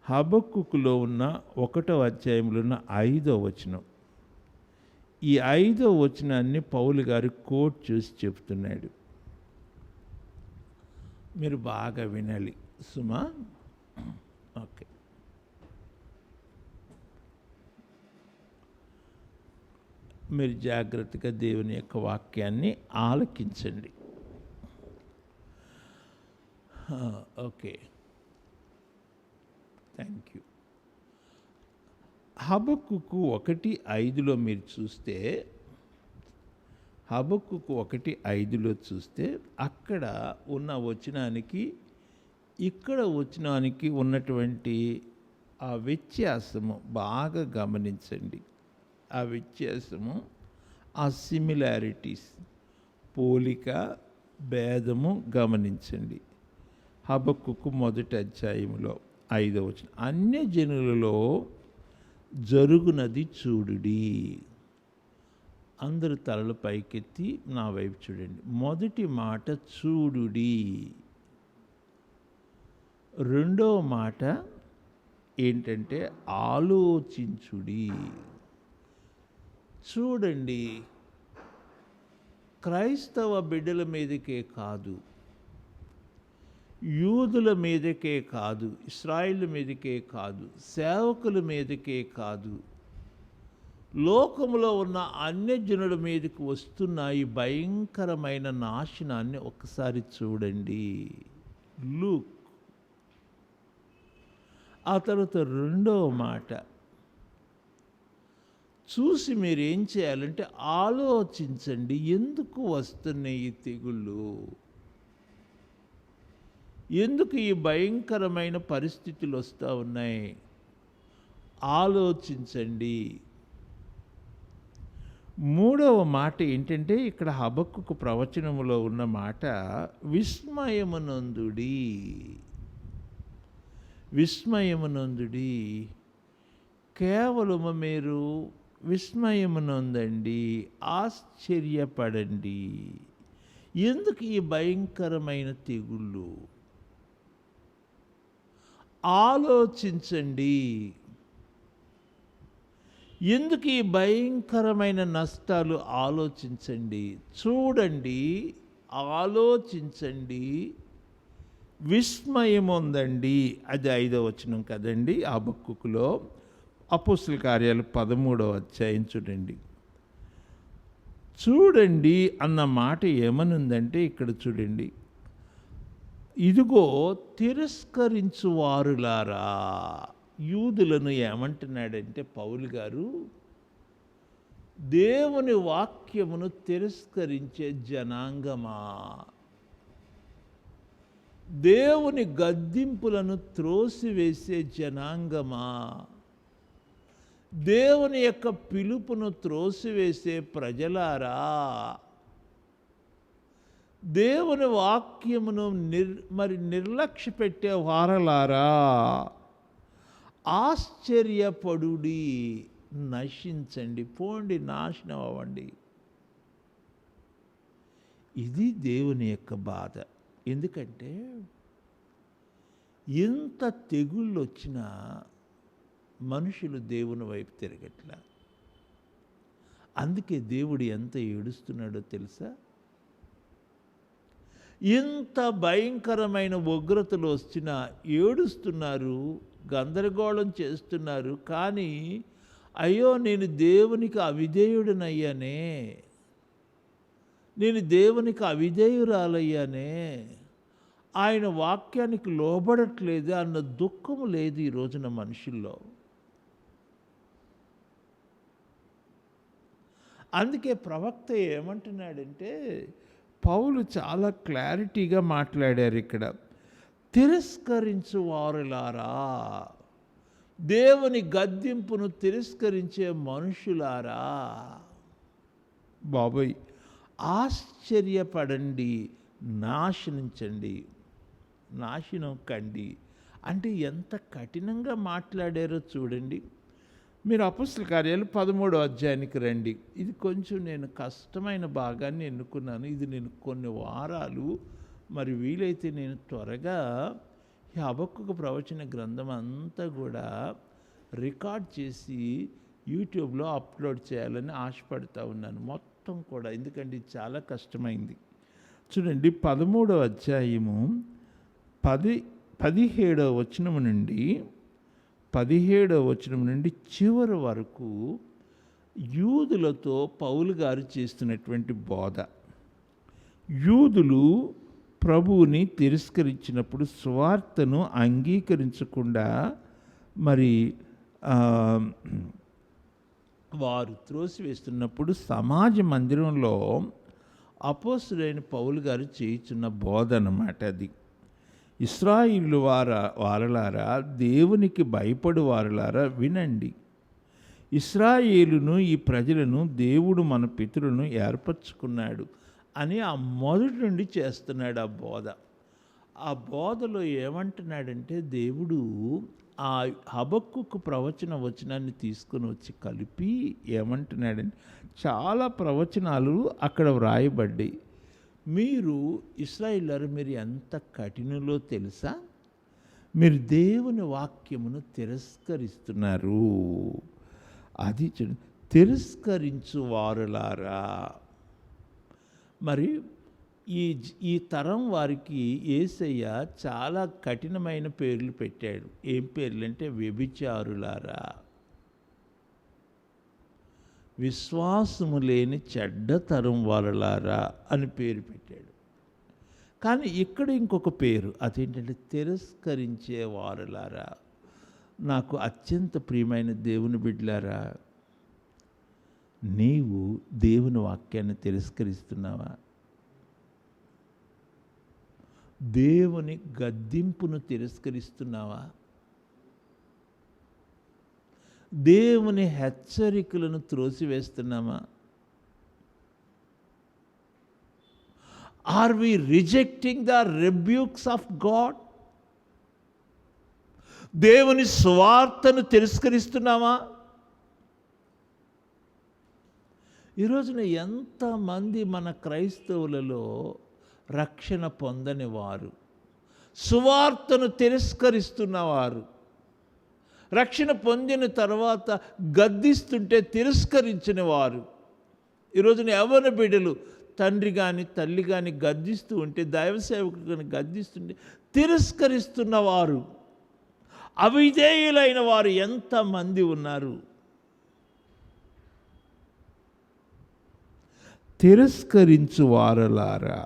హబక్కుకులో ఉన్న 1వ అధ్యాయంలో ఉన్న 5వ వచనం. ఈ 5వ వచనాన్ని పౌలు గారు కోట్ చేసి చెప్తున్నాడు. మీరు బాగా వినాలి సుమా. ఓకే, మీరు జాగ్రత్తగా దేవుని యొక్క వాక్యాన్ని ఆలకించండి. Okay, thank you. హబక్కుకు 1:5లో మీరు చూస్తే, హబక్కుకు 1:5లో చూస్తే అక్కడ ఉన్న వచనానికి ఇక్కడ వచనానికి ఉన్నటువంటి ఆ వ్యత్యాసము బాగా గమనించండి. ఆ వ్యత్యాసము, ఆ సిమిలారిటీస్, పోలిక, భేదము గమనించండి. హబక్కుకు 1వ అధ్యాయములో 5వ వచనం, అన్యజనులలో జరుగునది చూడుడి. అందరు తలలు పైకెత్తి నా వైపు చూడండి. మొదటి మాట చూడుడి. రెండవ మాట ఏంటంటే ఆలోచించుడి. చూడండి, క్రైస్తవ బిడ్డల మీదకే కాదు, యూదుల మీదకే కాదు, ఇశ్రాయేలు మీదకే కాదు, సేవకుల మీదకే కాదు, లోకములో ఉన్న అన్యజనుల మీదకి వస్తున్న ఈ భయంకరమైన నాశనాన్ని ఒకసారి చూడండి. లుక్. ఆ తర్వాత రెండవ మాట చూసి మీరు ఏం చేయాలంటే ఆలోచించండి. ఎందుకు వస్తున్నాయి ఈ తెగుళ్ళు? ఎందుకు ఈ భయంకరమైన పరిస్థితులు వస్తూ ఉన్నాయి? ఆలోచించండి. మూడవ మాట ఏంటంటే, ఇక్కడ హబక్కుకు ప్రవచనములో ఉన్న మాట విస్మయమునందుడి. విస్మయమునందుడి. కేవలము మీరు విస్మయమునందండి, ఆశ్చర్యపడండి. ఎందుకు ఈ భయంకరమైన తెగుళ్ళు? ఆలోచించండి. ఎందుకు ఈ భయంకరమైన నష్టాలు? ఆలోచించండి. చూడండి, ఆలోచించండి, విస్మయం ఉందండి. అది 5వ వచనం కదండి హబక్కుకులో. అపోస్తలుల కార్యాలు 13వ అధ్యాయం చూడండి. చూడండి అన్న మాట ఏమనుందంటే, ఇక్కడ చూడండి, ఇదిగో తిరస్కరించువారులారా. యూదులను ఏమంటున్నాడంటే పౌలు గారు, దేవుని వాక్యమును తిరస్కరించే జనాంగమా, దేవుని గద్దింపులను త్రోసివేసే జనాంగమా, దేవుని యొక్క పిలుపును త్రోసివేసే ప్రజలారా, దేవుని వాక్యమును నిర్లక్ష్య పెట్టే వారలారా, ఆశ్చర్యపడుడి, నశించండి, పోండి, నాశనం అవ్వండి. ఇది దేవుని యొక్క బాధ. ఎందుకంటే ఎంత తెగుళ్ళు వచ్చినా మనుషులు దేవుని వైపు తిరగట్లా. అందుకే దేవుడు ఎంత ఏడుస్తున్నాడో తెలుసా? ఎంత భయంకరమైన ఉగ్రతలు వచ్చినా ఏడుస్తున్నారు, గందరగోళం చేస్తున్నారు. కానీ అయ్యో, నేను దేవునికి అవిధేయుడనయ్యానే, నేను దేవునికి అవిధేయురాలయ్యానే, ఆయన వాక్యానికి లోబడట్లేదు అన్న దుఃఖం లేదు ఈ రోజున మనుషుల్లో. అందుకే ప్రవక్త ఏమంటున్నాడంటే, పౌలు చాలా క్లారిటీగా మాట్లాడారు ఇక్కడ. తిరస్కరించు వారులారా, దేవుని గద్దింపును తిరస్కరించే మనుషులారా, బాబోయ్, ఆశ్చర్యపడండి, నాశనించండి, నాశనం కండి. అంటే ఎంత కఠినంగా మాట్లాడారో చూడండి. మీరు అపోస్తలుల కార్యాలు 13వ అధ్యాయానికి రండి. ఇది కొంచెం నేను కష్టమైన భాగాన్ని ఎన్నుకున్నాను. ఇది నేను కొన్ని వారాలు, మరి వీలైతే నేను త్వరగా ఈ హబక్కుకు ప్రవచన గ్రంథం అంతా కూడా రికార్డ్ చేసి యూట్యూబ్లో అప్లోడ్ చేయాలని ఆశపడుతూ ఉన్నాను మొత్తం కూడా. ఎందుకంటే ఇది చాలా కష్టమైంది. చూడండి, 13వ అధ్యాయము 17వ వచనం నుండి 17వ వచనం నుండి చివరి వరకు యూదులతో పౌలు గారు చేస్తున్నటువంటి బోధ. యూదులు ప్రభువుని తిరస్కరించినప్పుడు, సువార్తను అంగీకరించకుండా మరి వారు త్రోసివేస్తున్నప్పుడు సమాజ మందిరంలో అపోస్తలుడైన పౌలు గారు చేయుచున్న బోధ అన్నమాట అది. ఇశ్రాయేలు వారలారా, దేవునికి భయపడు వారలారా వినండి. ఇశ్రాయేలును ఈ ప్రజలను దేవుడు మన పితరులను ఏర్పరచుకున్నాడు అని ఆ మొదటి నుండి చేస్తున్నాడు ఆ బోధ. ఆ బోధలో ఏమంటున్నాడంటే దేవుడు ఆ హబక్కుకు ప్రవచన వచనాన్ని తీసుకొని వచ్చి కలిపి ఏమంటున్నాడంటే చాలా ప్రవచనాలు అక్కడ వ్రాయబడ్డాయి. మీరు ఇశ్రాయేలులారు మీరు ఎంత కఠినలో తెలుసా? మీరు దేవుని వాక్యమును తిరస్కరిస్తున్నారు. అది తిరస్కరించు వారులారా. మరి ఈ తరం వారికి యేసయ్య చాలా కఠినమైన పేర్లు పెట్టాడు. ఏం పేర్లు అంటే వ్యభిచారులారా, విశ్వాసము లేని చెడ్డ తరం వారులారా అని పేరు పెట్టాడు. కానీ ఇక్కడ ఇంకొక పేరు, అదేంటంటే తిరస్కరించే వారులారా. నాకు అత్యంత ప్రియమైన దేవుని బిడ్డలారా, నీవు దేవుని వాక్యాన్ని తిరస్కరిస్తున్నావా? దేవుని గద్దింపును తిరస్కరిస్తున్నావా? దేవుని హెచ్చరికలను త్రోసివేస్తున్నామా? Are we rejecting the rebukes of God? దేవుని స్వార్థను తిరస్కరిస్తున్నామా? ఈ రోజున ఎంతమంది మన క్రైస్తవులలో రక్షణ పొందని వారు, సువార్తను తిరస్కరిస్తున్నవారు, రక్షణ పొందిన తర్వాత గద్దిస్తుంటే తిరస్కరించిన వారు. ఈరోజున యవ్వన బిడ్డలు తండ్రి కానీ తల్లి కానీ గద్దిస్తూ ఉంటే, దైవ సేవకుడు కానీ గద్దిస్తుంటే తిరస్కరిస్తున్నవారు, అవిధేయులైన వారు ఎంతమంది ఉన్నారు. తిరస్కరించు వారలారా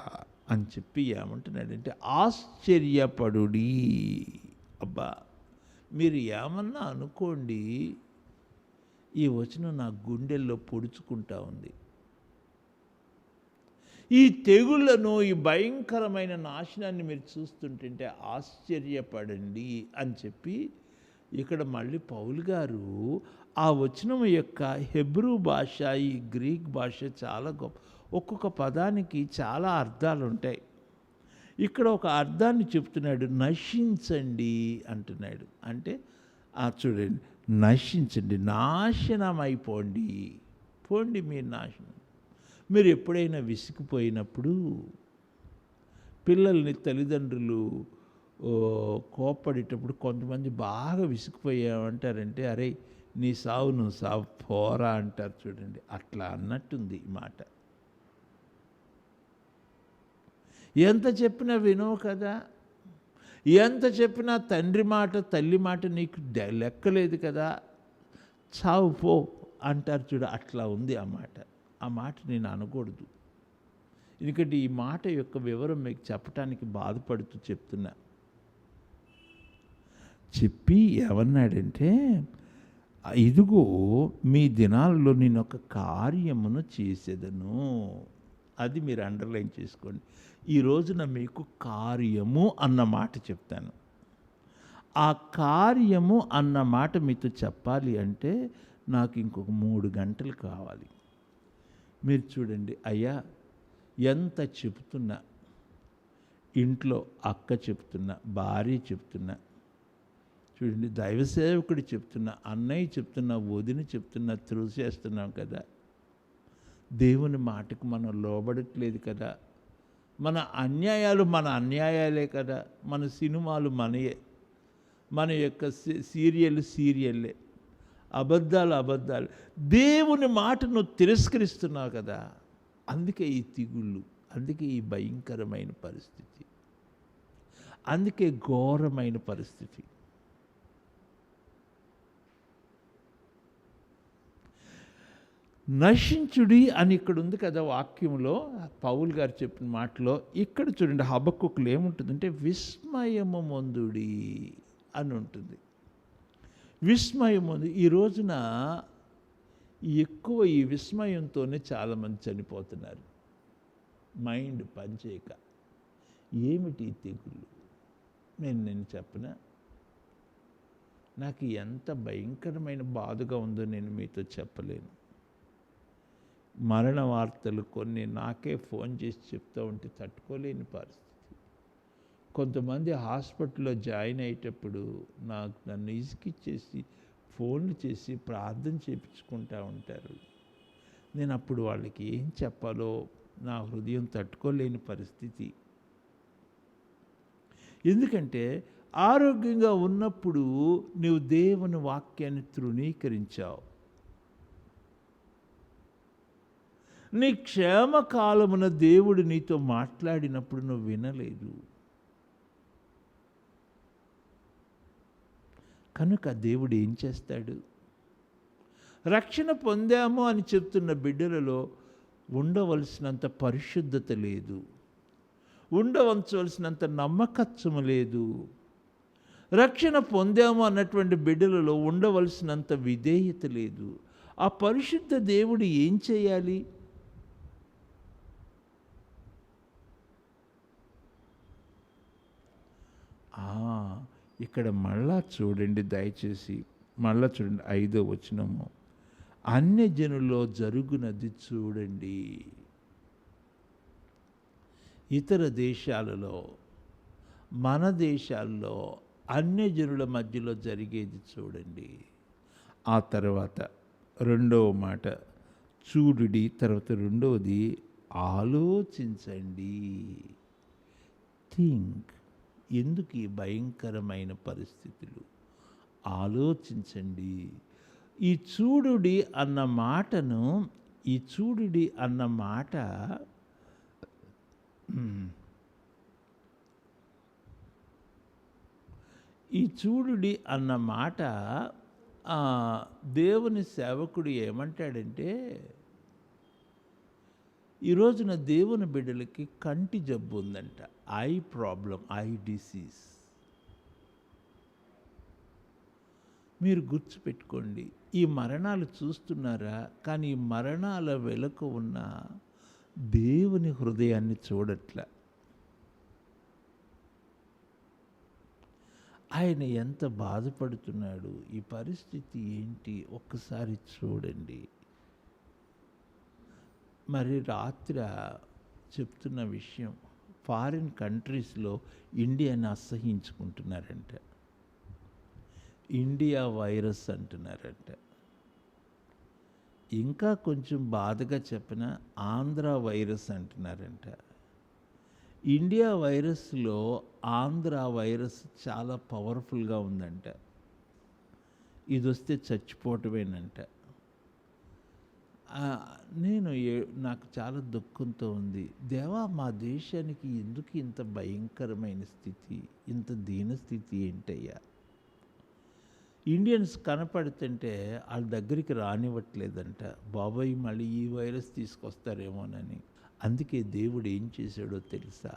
అని చెప్పి ఏమంటున్నాడంటే ఆశ్చర్యపడుడి. అబ్బా, మీరు ఏమన్నా అనుకోండి, ఈ వచనం నా గుండెల్లో పొడుచుకుంటా ఉంది. ఈ తెగుళ్లను, ఈ భయంకరమైన నాశనాన్ని మీరు చూస్తుంటే ఆశ్చర్యపడండి అని చెప్పి ఇక్కడ మళ్ళీ పౌలు గారు ఆ వచనం యొక్క హెబ్రూ భాష, ఈ గ్రీక్ భాష చాలా గొప్ప. ఒక్కొక్క పదానికి చాలా అర్థాలు ఉంటాయి. ఇక్కడ ఒక అర్థాన్ని చెప్తున్నాడు, నశించండి అంటున్నాడు. అంటే చూడండి, నశించండి, నాశనం అయిపోండి, పోండి మీరు నాశనం. మీరు ఎప్పుడైనా విసిగిపోయినప్పుడు పిల్లల్ని తల్లిదండ్రులు కోప్పడేటప్పుడు కొంతమంది బాగా విసిగిపోయామంటారంటే, అరే నీ సావు నువ్వు సావు పోరా అంటారు. చూడండి, అట్లా అన్నట్టుంది ఈ మాట. ఎంత చెప్పినా వినవు కదా, ఎంత చెప్పినా తండ్రి మాట తల్లి మాట నీకు లెక్కలేదు కదా, చావు పో అంటారు చూడ. అట్లా ఉంది ఆ మాట. ఆ మాట నేను అనకూడదు, ఎందుకంటే ఈ మాట యొక్క వివరం మీకు చెప్పటానికి బాధపడుతూ చెప్తున్నా. చెప్పి ఏమన్నాడంటే, ఇదిగో మీ దినాల్లో నేను ఒక కార్యమును చేసేదను. అది మీరు అండర్లైన్ చేసుకోండి. ఈ రోజున మీకు కార్యము అన్న మాట చెప్తాను. ఆ కార్యము అన్న మాట మీతో చెప్పాలి అంటే నాకు ఇంకొక 3 గంటలు కావాలి. మీరు చూడండి, అయ్యా ఎంత చెప్తున్నా, ఇంట్లో అక్క చెప్తున్నా, భార్య చెప్తున్నా, చూడండి దైవ సేవకుడు చెప్తున్నా, అన్నయ్య చెప్తున్నా, వదిన చెప్తున్నా, త్రోసేస్తున్నాం కదా. దేవుని మాటకు మనం లోబడట్లేదు కదా. మన అన్యాయాలు మన అన్యాయాలే కదా. మన సినిమాలు మనయే, మన యొక్క సీరియల్లే, అబద్ధాలు. దేవుని మాటను తిరస్కరిస్తున్నావు కదా. అందుకే ఈ తిగుళ్ళు, అందుకే ఈ భయంకరమైన పరిస్థితి, అందుకే ఘోరమైన పరిస్థితి. నశించుడి అని ఇక్కడ ఉంది కదా వాక్యంలో, పౌలు గారు చెప్పిన మాటలో. ఇక్కడ చూడండి హబక్కుకులు ఏముంటుందంటే విస్మయము పొందుడి అని ఉంటుంది. విస్మయం ఉంది. ఈ రోజున ఎక్కువ ఈ విస్మయంతోనే చాలామంది చనిపోతున్నారు, మైండ్ పనిచేయక. ఏమిటి తెగుళ్ళు? నేను చెప్పనా, నాకు ఎంత భయంకరమైన బాధగా ఉందో నేను మీతో చెప్పలేను. మరణ వార్తలు కొన్ని నాకే ఫోన్ చేసి చెప్తూ ఉంటే తట్టుకోలేని పరిస్థితి. కొంతమంది హాస్పిటల్లో జాయిన్ అయ్యేటప్పుడు నన్ను ఇసుకిచ్చేసి ఫోన్లు చేసి ప్రార్థన చేయించుకుంటూ ఉంటారు. నేను అప్పుడు వాళ్ళకి ఏం చెప్పాలో నా హృదయం తట్టుకోలేని పరిస్థితి. ఎందుకంటే ఆరోగ్యంగా ఉన్నప్పుడు నీవు దేవుని వాక్యాన్ని తృణీకరించావు. నీ క్షేమకాలమున దేవుడు నీతో మాట్లాడినప్పుడు నువ్వు వినలేదు. కనుక దేవుడు ఏం చేస్తాడు? రక్షణ పొందాము అని చెప్తున్న బిడ్డలలో ఉండవలసినంత పరిశుద్ధత లేదు, ఉండవలసినంత నమ్మకత్వము లేదు. రక్షణ పొందాము అన్నటువంటి బిడ్డలలో ఉండవలసినంత విధేయత లేదు. ఆ పరిశుద్ధ దేవుడు ఏం చేయాలి? ఇక్కడ మళ్ళా చూడండి, దయచేసి మళ్ళా చూడండి 5వ వచనము. అన్యజనుల్లో జరుగునది చూడండి. ఇతర దేశాలలో, మన దేశాల్లో అన్యజనుల మధ్యలో జరిగేది చూడండి. ఆ తర్వాత 2వ మాట చూడుడి, తర్వాత 2వది ఆలోచించండి. థింక్. ఎందుకు ఈ భయంకరమైన పరిస్థితులు? ఆలోచించండి. ఈ చూడుడి అన్న మాటను, ఈ చూడుడి అన్న మాట ఈ చూడుడి అన్న మాట దేవుని సేవకుడు ఏమంటాడంటే, ఈ రోజున దేవుని బిడ్డలకి కంటి జబ్బు ఉందంట, ఐ ప్రాబ్లం, ఐ డిసీజ్. మీరు గుర్తుపెట్టుకోండి, ఈ మరణాలు చూస్తున్నారా? కానీ ఈ మరణాల వెనుక ఉన్న దేవుని హృదయాన్ని చూడట్ల. ఆయన ఎంత బాధపడుతున్నాడు, ఈ పరిస్థితి ఏంటి ఒక్కసారి చూడండి. మరి రాత్రి చెప్తున్న విషయం, ఫారిన్ కంట్రీస్లో ఇండియాని అసహించుకుంటున్నారంట, ఇండియా వైరస్ అంటున్నారంట. ఇంకా కొంచెం బాధగా చెప్పిన ఆంధ్ర వైరస్ అంటున్నారంట. ఇండియా వైరస్లో ఆంధ్ర వైరస్ చాలా పవర్ఫుల్గా ఉందంట. ఇది వస్తే చచ్చిపోవటమేనంట. నాకు చాలా దుఃఖంతో ఉంది. దేవా, మా దేశానికి ఎందుకు ఇంత భయంకరమైన స్థితి, ఇంత దీనస్థితి ఏంటయ్యా? ఇండియన్స్ కనపడుతుంటే వాళ్ళ దగ్గరికి రానివ్వట్లేదంట. బాబాయ్ మళ్ళీ ఈ వైరస్ తీసుకొస్తారేమోనని. అందుకే దేవుడు ఏం చేశాడో తెలుసా?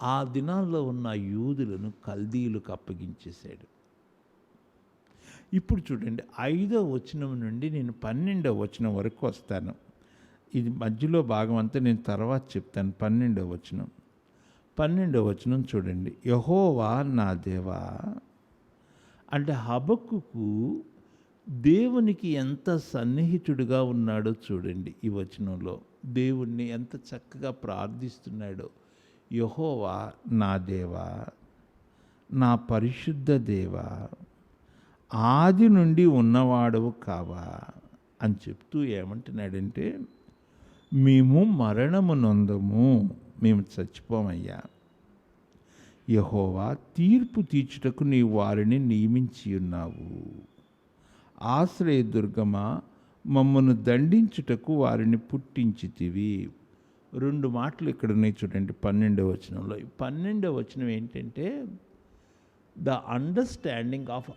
ఆ దినాల్లో ఉన్న యూదులను కల్దీయులకు అప్పగించేశాడు. ఇప్పుడు చూడండి, 5వ వచనం నుండి నేను 12వ వచనం వరకు వస్తాను. ఇది మధ్యలో భాగం అంతా నేను తర్వాత చెప్తాను. 12వ వచనం. 12వ వచనం చూడండి. యెహోవా నా దేవా అంటే హబక్కుకు దేవునికి ఎంత సన్నిహితుడిగా ఉన్నాడో చూడండి. ఈ వచనంలో దేవుణ్ణి ఎంత చక్కగా ప్రార్థిస్తున్నాడో. యెహోవా నా దేవా, నా పరిశుద్ధ దేవా, ఆది నుండి ఉన్నవాడవు కావా అని చెప్తూ ఏమంటున్నాడంటే, మేము మరణము నొందము, మేము చచ్చిపోమయ్యా. యెహోవా, తీర్పు తీర్చుటకు నీ వారిని నియమించి ఉన్నావు. ఆశ్రయదుర్గమా, మమ్మను దండించుటకు వారిని పుట్టించితివి. 2 మాటలు ఇక్కడ ఉన్నాయి చూడండి 12వ వచనంలో. 12వ వచనం ఏంటంటే ద అండర్స్టాండింగ్ ఆఫ్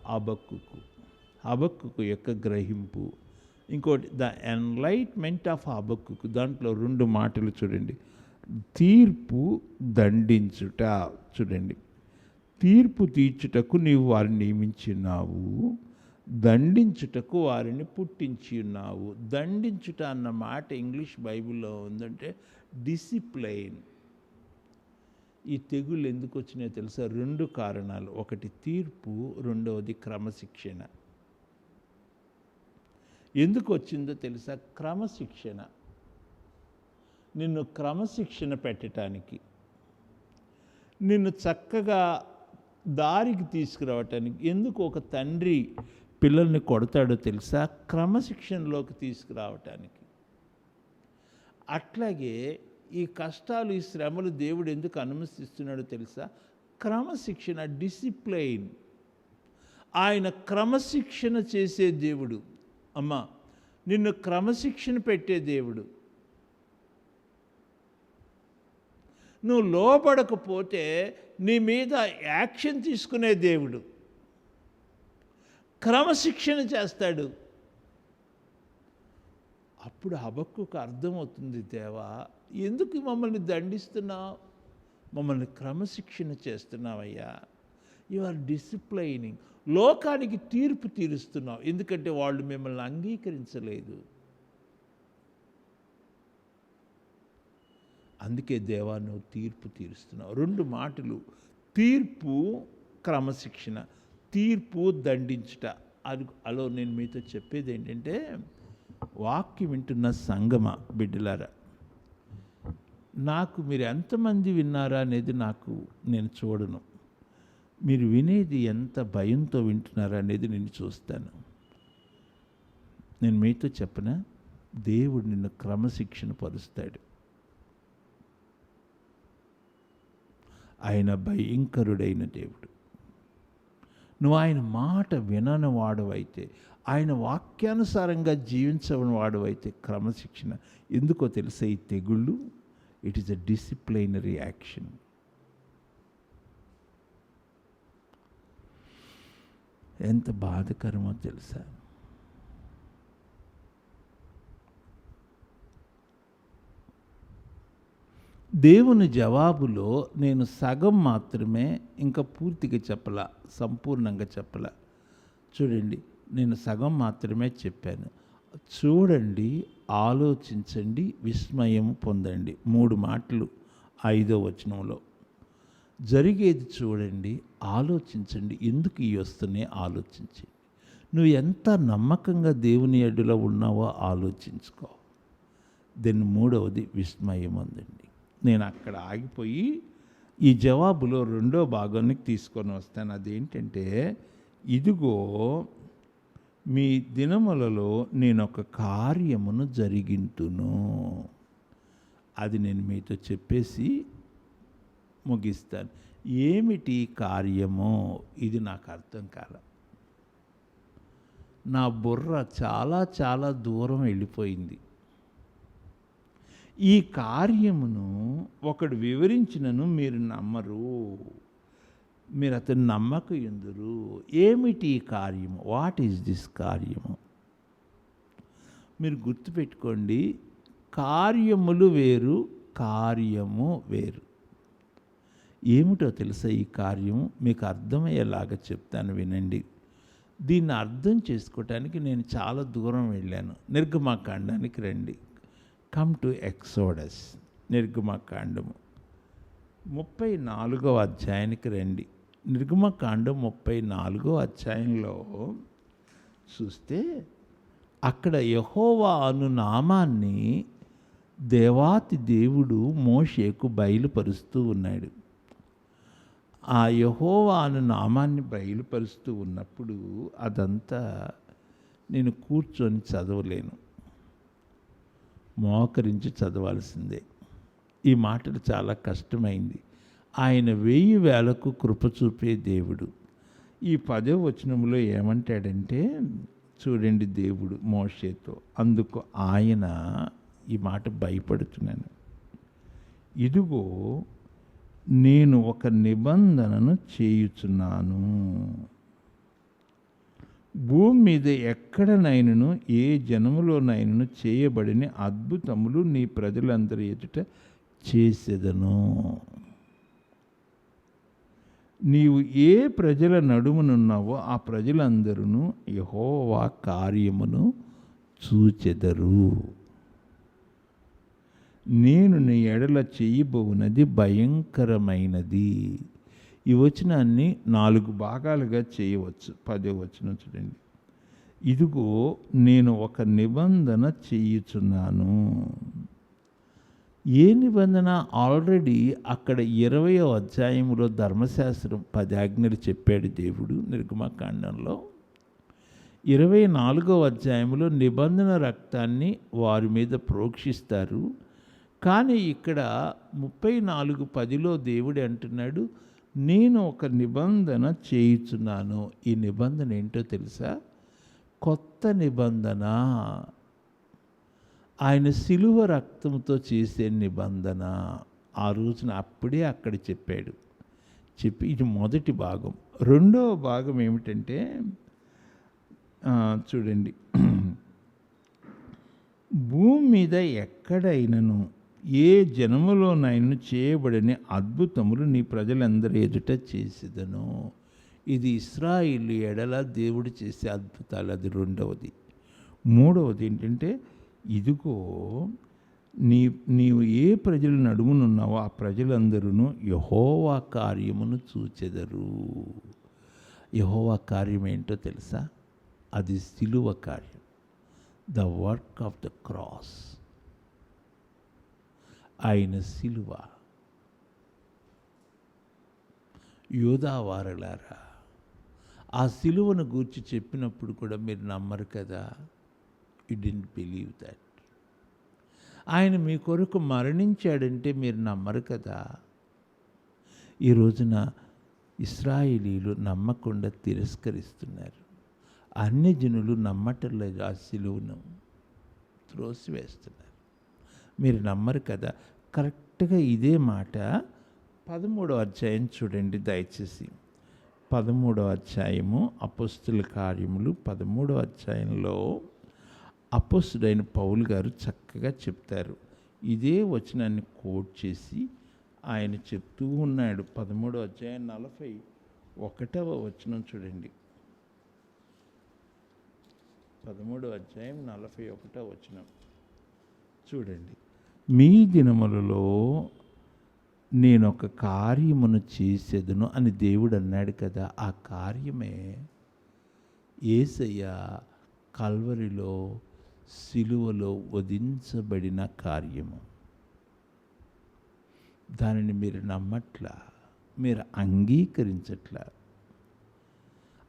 హబక్కుకు యొక్క గ్రహింపు. ఇంకోటి ద ఎన్లైట్మెంట్ ఆఫ్ హబక్కుకు. దాంట్లో 2 మాటలు చూడండి. తీర్పు, దండించుట. చూడండి, తీర్పు తీర్చుటకు నీవు వారిని నియమించున్నావు, దండించుటకు వారిని పుట్టించి ఉన్నావు. దండించుట అన్న మాట ఇంగ్లీష్ బైబిల్లో ఉందంటే డిసిప్లైన్. ఈ తెగుళ్ళు ఎందుకు వచ్చినాయో తెలుసా? 2 కారణాలు. ఒకటి తీర్పు, రెండవది క్రమశిక్షణ. ఎందుకు వచ్చిందో తెలుసా? క్రమశిక్షణ. నిన్ను క్రమశిక్షణ పెట్టడానికి, నిన్ను చక్కగా దారికి తీసుకురావటానికి. ఎందుకు ఒక తండ్రి పిల్లల్ని కొడతాడో తెలుసా? క్రమశిక్షణలోకి తీసుకురావటానికి. అట్లాగే ఈ కష్టాలు, ఈ శ్రమలు దేవుడు ఎందుకు అనుమతిస్తున్నాడో తెలుసా? క్రమశిక్షణ, డిసిప్లైన్. ఆయన క్రమశిక్షణ చేసే దేవుడు. అమ్మా, నిన్ను క్రమశిక్షణ పెట్టే దేవుడు. నువ్వు లోబడకపోతే నీ మీద యాక్షన్ తీసుకునే దేవుడు. క్రమశిక్షణ చేస్తాడు. అప్పుడు హబక్కుకు అర్థమవుతుంది, దేవా ఎందుకు మమ్మల్ని దండిస్తున్నావు? మమ్మల్ని క్రమశిక్షణ చేస్తున్నావయ్యా. You are disciplining. లోకానికి తీర్పు తీరుస్తున్నావు, ఎందుకంటే వాళ్ళు మిమ్మల్ని అంగీకరించలేదు. అందుకే దేవా నువ్వు తీర్పు తీరుస్తున్నావు. 2 మాటలు: తీర్పు, క్రమశిక్షణ. తీర్పు దండించుట. అలో నేను మీతో చెప్పేది ఏంటంటే, వాక్యం వింటున్న సంగమ బిడ్డలారా, నాకు మీరు ఎంతమంది విన్నారా అనేది నేను చూడను. మీరు వినేది ఎంత భయంతో వింటున్నారా అనేది నేను చూస్తాను. నేను మీతో చెప్పనా, దేవుడు నిన్ను క్రమశిక్షణ పరుస్తాడు. ఆయన భయంకరుడైన దేవుడు. నువ్వు ఆయన మాట వినని వాడవైతే, ఆయన వాక్యానుసారంగా జీవించని వాడవైతే క్రమశిక్షణ. ఎందుకో తెలుసా? ఈ తెగుళ్ళు, it is a disciplinary action. ఎంత బాధకరమో తెలుసా? దేవుని జవాబులో నేను సగం మాత్రమే, ఇంకా పూర్తిగా చెప్పలా, సంపూర్ణంగా చెప్పలా. చూడండి, నేను సగం మాత్రమే చెప్పాను. చూడండి, ఆలోచించండి, విస్మయం పొందండి. 3 మాటలు 5వ వచనంలో. జరిగేది చూడండి, ఆలోచించండి, ఎందుకు ఇవి వస్తున్నాయి ఆలోచించండి. నువ్వు ఎంత నమ్మకంగా దేవుని ఎడలో ఉన్నావో ఆలోచించుకో. దెన్ 3వది విస్మయం పొందండి. నేను అక్కడ ఆగిపోయి ఈ జవాబులో 2వ భాగానికి తీసుకొని వస్తాను. అదేంటంటే, ఇదిగో మీ దినములలో నేను ఒక కార్యమును జరిగింతును. అది నేను మీతో చెప్పేసి ముగిస్తాను. ఏమిటి కార్యమో ఇది నాకు అర్థం కాల. నా బుర్ర చాలా చాలా దూరం వెళ్ళిపోయింది. ఈ కార్యమును ఒకడు వివరించినను మీరు నమ్మరు, మీరు అతను నమ్మక ఎందురు. ఏమిటి ఈ కార్యము? వాట్ ఈజ్ దిస్ కార్యము? మీరు గుర్తుపెట్టుకోండి, కార్యములు వేరు, కార్యము వేరు. ఏమిటో తెలుసా ఈ కార్యము? మీకు అర్థమయ్యేలాగా చెప్తాను, వినండి. దీన్ని అర్థం చేసుకోవటానికి నేను చాలా దూరం వెళ్ళాను. నిర్గమకాండానికి రండి. Come to exodus. నిర్గమకాండము 34వ అధ్యాయానికి రండి. నిర్గమకాండం 34వ అధ్యాయంలో చూస్తే, అక్కడ యెహోవా అను నామాన్ని దేవాతి దేవుడు మోషేకు బయలుపరుస్తూ ఉన్నాడు. ఆ యెహోవా అను నామాన్ని బయలుపరుస్తూ ఉన్నప్పుడు అదంతా నేను కూర్చొని చదవలేను, మోకరించి చదవాల్సిందే. ఈ మాటలు చాలా కష్టమైంది. ఆయన 1000 వేలకు కృప చూపే దేవుడు. ఈ 10వ వచనంలో ఏమంటాడంటే, చూడండి, దేవుడు మోషేతో, అందుకు ఆయన ఈ మాట భయపడుతున్నాను. ఇదిగో నేను ఒక నిబంధనను చేయుచున్నాను. భూమి మీద ఎక్కడనైనను ఏ జనములోనైనను చేయబడిన అద్భుతములు నీ ప్రజలందరి ఎదుట చేసేదను. నీవు ఏ ప్రజల నడుమునున్నావో ఆ ప్రజలందరూ యెహోవా కార్యమును చూచెదరు. నేను నీ ఎడల చేయబోవునది భయంకరమైనది. ఈ వచనాన్ని 4 భాగాలుగా చేయవచ్చు. 10వ వచనం చూడండి. ఇదిగో నేను ఒక నిబంధన చేయుచున్నాను. ఏ నిబంధన? ఆల్రెడీ అక్కడ 20వ అధ్యాయంలో ధర్మశాస్త్రం 10 ఆజ్ఞలు చెప్పాడు దేవుడు నిర్గమకాండంలో. 24వ అధ్యాయంలో నిబంధన రక్తాన్ని వారి మీద ప్రోక్షిస్తారు. కానీ ఇక్కడ 34:10లో దేవుడు అంటున్నాడు, నేను ఒక నిబంధన చేయుచున్నాను. ఈ నిబంధన ఏంటో తెలుసా? కొత్త నిబంధన. ఆయన శిలువ రక్తంతో చేసే నిబంధన. ఆ రోజున అప్పుడే అక్కడ చెప్పాడు. చెప్పి ఇది మొదటి భాగం. రెండవ భాగం ఏమిటంటే చూడండి, భూమి మీద ఎక్కడైనను ఏ జనములోనైనా చేయబడని అద్భుతములు నీ ప్రజలందరి ఎదుట చేసేదను. ఇది ఇశ్రాయేలు ఎడల దేవుడు చేసే అద్భుతాలు. అది రెండవది. మూడవది ఏంటంటే, ఇదిగో నీవు ఏ ప్రజలు నడుమునున్నావో ఆ ప్రజలందరూ యెహోవా కార్యమును చూచెదరు. యెహోవా కార్యం ఏంటో తెలుసా? అది సిలువ కార్యం. The work of the cross. ఆయన సిలువ. యోధావారలారా, ఆ సిలువను గూర్చి చెప్పినప్పుడు కూడా మీరు నమ్మరు కదా. You didn't believe that. ఆయన మీ కొరకు మరణించాడంటే మీరు నమ్మరు కదా. ఈ రోజున ఇశ్రాయేలీలు నమ్మకుండా తిరస్కరిస్తున్నారు. అన్ని జనులు నమ్మటం లేదు. ఆ సిలువను త్రోసివేస్తున్నారు. మీరు నమ్మరు కదా. కరెక్ట్గా ఇదే మాట 13వ అధ్యాయం చూడండి దయచేసి. 13వ అధ్యాయము అపోస్తుల కార్యములు 13వ అధ్యాయంలో అపోస్తుడైన పౌలు గారు చక్కగా చెప్తారు. ఇదే వచనాన్ని కోట్ చేసి ఆయన చెప్తూ ఉన్నాడు. 13వ అధ్యాయం 41వ వచనం చూడండి. 13వ అధ్యాయం 41వ వచనం చూడండి. మీ దినములలో నేను ఒక కార్యమును చేసేదను అని దేవుడు అన్నాడు కదా. ఆ కార్యమే యేసయ్య కల్వరిలో సిలువలో వధించబడిన కార్యము. దానిని మీరు నమ్మట్లా, మీరు అంగీకరించట్లా,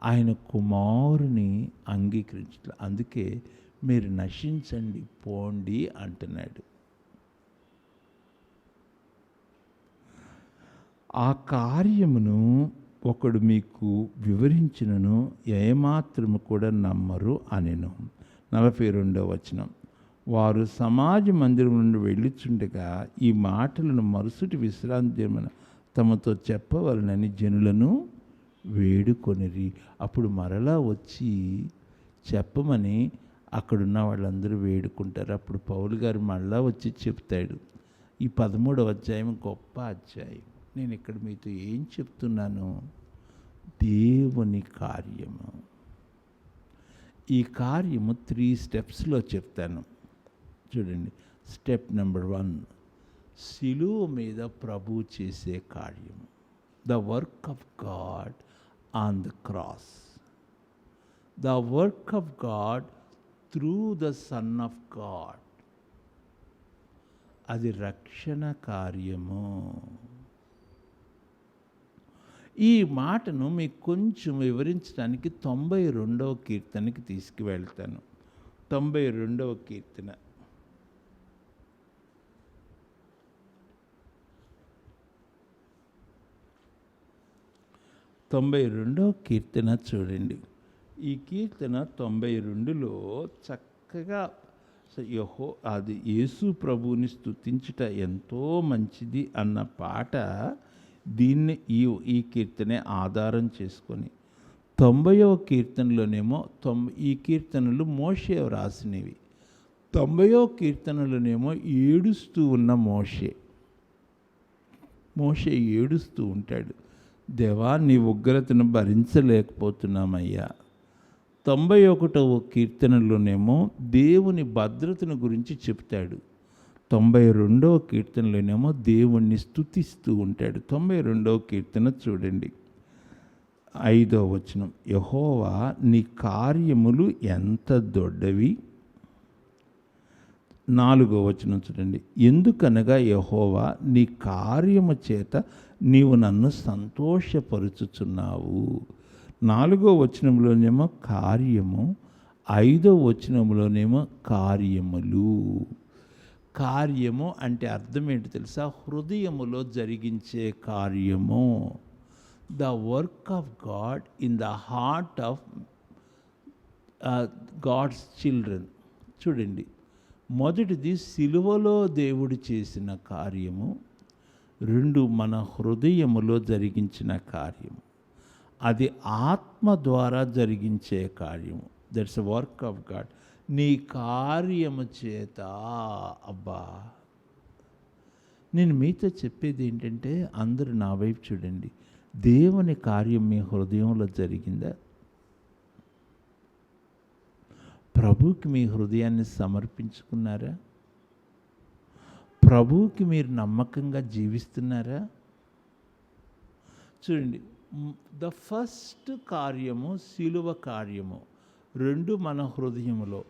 ఆయన కుమారుని అంగీకరించట్లా. అందుకే మీరు నశించండి పోండి అంటున్నాడు. ఆ కార్యమును ఒకడు మీకు వివరించినను ఏమాత్రము కూడా నమ్మరు అనెను. 42వ వచనం. వారు సమాజ మందిరం నుండి వెళ్ళుచుండగా ఈ మాటలను మరుసటి విశ్రాంతి దినమున తమతో చెప్పవలనని జనులను వేడుకొనిరి. అప్పుడు మరలా వచ్చి చెప్పమని అక్కడున్న వాళ్ళందరూ వేడుకుంటారు. అప్పుడు పౌలు గారు మళ్ళా వచ్చి చెప్తాడు. ఈ 13వ అధ్యాయం గొప్ప అధ్యాయం. నేను ఇక్కడ మీతో ఏం చెప్తున్నాను? దేవుని కార్యము. ఈ కార్యము 3 స్టెప్స్లో చెప్తాను చూడండి. స్టెప్ నెంబర్ 1, సిలువ మీద ప్రభు చేసే కార్యము. The work of God on the cross. The work of God through the son of God. అది రక్షణ కార్యము. ఈ మాటను మీకు కొంచెం వివరించడానికి 92వ కీర్తనకి తీసుకువెళ్తాను. 92వ కీర్తన. 92వ కీర్తన చూడండి. ఈ కీర్తన 92లో చక్కగా అది యేసు ప్రభువుని స్తుతించుట ఎంతో మంచిది అన్న పాట. దీన్ని ఈ కీర్తనే ఆధారం చేసుకొని 90వ కీర్తనలోనేమో ఈ కీర్తనలు మోషే రాసినవి. 90వ కీర్తనలోనేమో ఏడుస్తూ ఉన్న మోషే ఏడుస్తూ ఉంటాడు. దేవా, నీ ఉగ్రతను భరించలేకపోతున్నామయ్యా. 91వ కీర్తనలోనేమో దేవుని భద్రతను గురించి చెప్తాడు. 92వ కీర్తనలోనేమో దేవుణ్ణి స్తుతిస్తూ ఉంటాడు. 92వ కీర్తన చూడండి, 5వ వచనం. యెహోవా నీ కార్యములు ఎంత దొడ్డవి. 4వ వచనం చూడండి. ఎందుకనగా యెహోవా నీ కార్యము చేత నీవు నన్ను సంతోషపరుచుచున్నావు. 4వ వచనంలోనేమో కార్యము, 5వ వచనంలోనేమో కార్యములు. కార్యము అంటే అర్థం ఏంటి తెలుసా? హృదయములో జరిగించే కార్యము. The work of God in the heart of God's children. చూడండి, మొదటిది సిలువలో దేవుడు చేసిన కార్యము, 2 మన హృదయములో జరిగించిన కార్యము. అది ఆత్మ ద్వారా జరిగించే కార్యము. That's a work of God. నీ కార్యము చేత. అబ్బా, నేను మీతో చెప్పేది ఏంటంటే, అందరూ నా వైపు చూడండి. దేవుని కార్యం మీ హృదయంలో జరిగిందా? ప్రభువుకి మీ హృదయాన్ని సమర్పించుకున్నారా? ప్రభువుకి మీరు నమ్మకంగా జీవిస్తున్నారా? చూడండి, ద ఫస్ట్ కార్యము సిలువ కార్యము, 2 మన హృదయములో,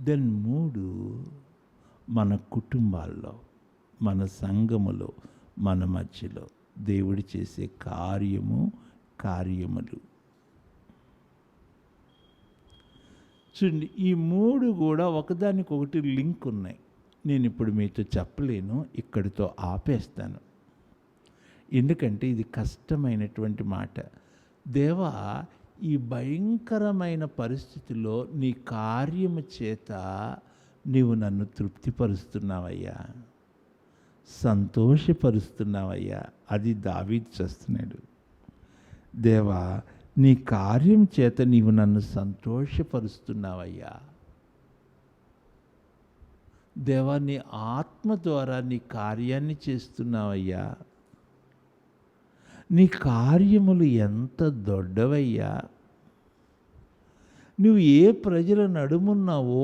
దెన్ 3 మన కుటుంబాల్లో, మన సంఘములో, మన మధ్యలో దేవుడు చేసే కార్యములు. చూడండి, ఈ 3 కూడా ఒకదానికొకటి లింక్ ఉన్నాయి. నేను ఇప్పుడు మీతో చెప్పలేను, ఇక్కడితో ఆపేస్తాను. ఎందుకంటే ఇది కష్టమైనటువంటి మాట. దేవా, ఈ భయంకరమైన పరిస్థితిలో నీ కార్యము చేత నీవు నన్ను తృప్తిపరుస్తున్నావయ్యా, సంతోషపరుస్తున్నావయ్యా. అది దావీదు చేస్తున్నాడు. దేవా, నీ కార్యం చేత నీవు నన్ను సంతోషపరుస్తున్నావయ్యా. దేవా, నీ ఆత్మ ద్వారా నీ కార్యాన్ని చేస్తున్నావయ్యా. నీ కార్యములు ఎంత దొడ్డవయ్యా. నువ్వు ఏ ప్రజల నడుమున్నావో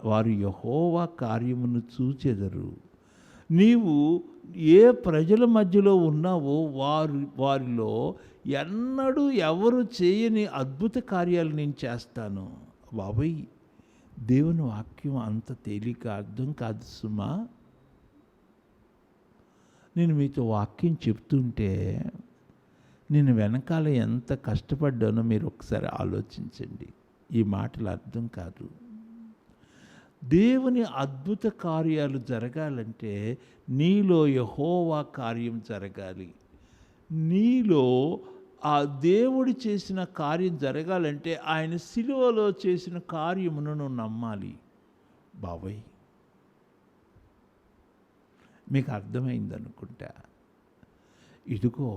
వారు యెహోవా కార్యమును చూచెదరు. నీవు ఏ ప్రజల మధ్యలో ఉన్నావో వారిలో ఎన్నడూ ఎవరు చేయని అద్భుత కార్యాలు నేను చేస్తాను. బాబాయ్, దేవుని వాక్యం అంత తేలిక అర్థం కాదు సుమా. నేను మీతో వాక్యం చెప్తుంటే నేను వెనకాల ఎంత కష్టపడ్డానో మీరు ఒకసారి ఆలోచించండి. ఈ మాటలు అర్థం కాదు. దేవుని అద్భుత కార్యాలు జరగాలంటే నీలో యెహోవా కార్యం జరగాలి. నీలో ఆ దేవుడు చేసిన కార్యం జరగాలంటే ఆయన సిలువలో చేసిన కార్యమును నువ్వు నమ్మాలి. బాబాయ్, మీకు అర్థమైందనుకుంటా. ఇదిగో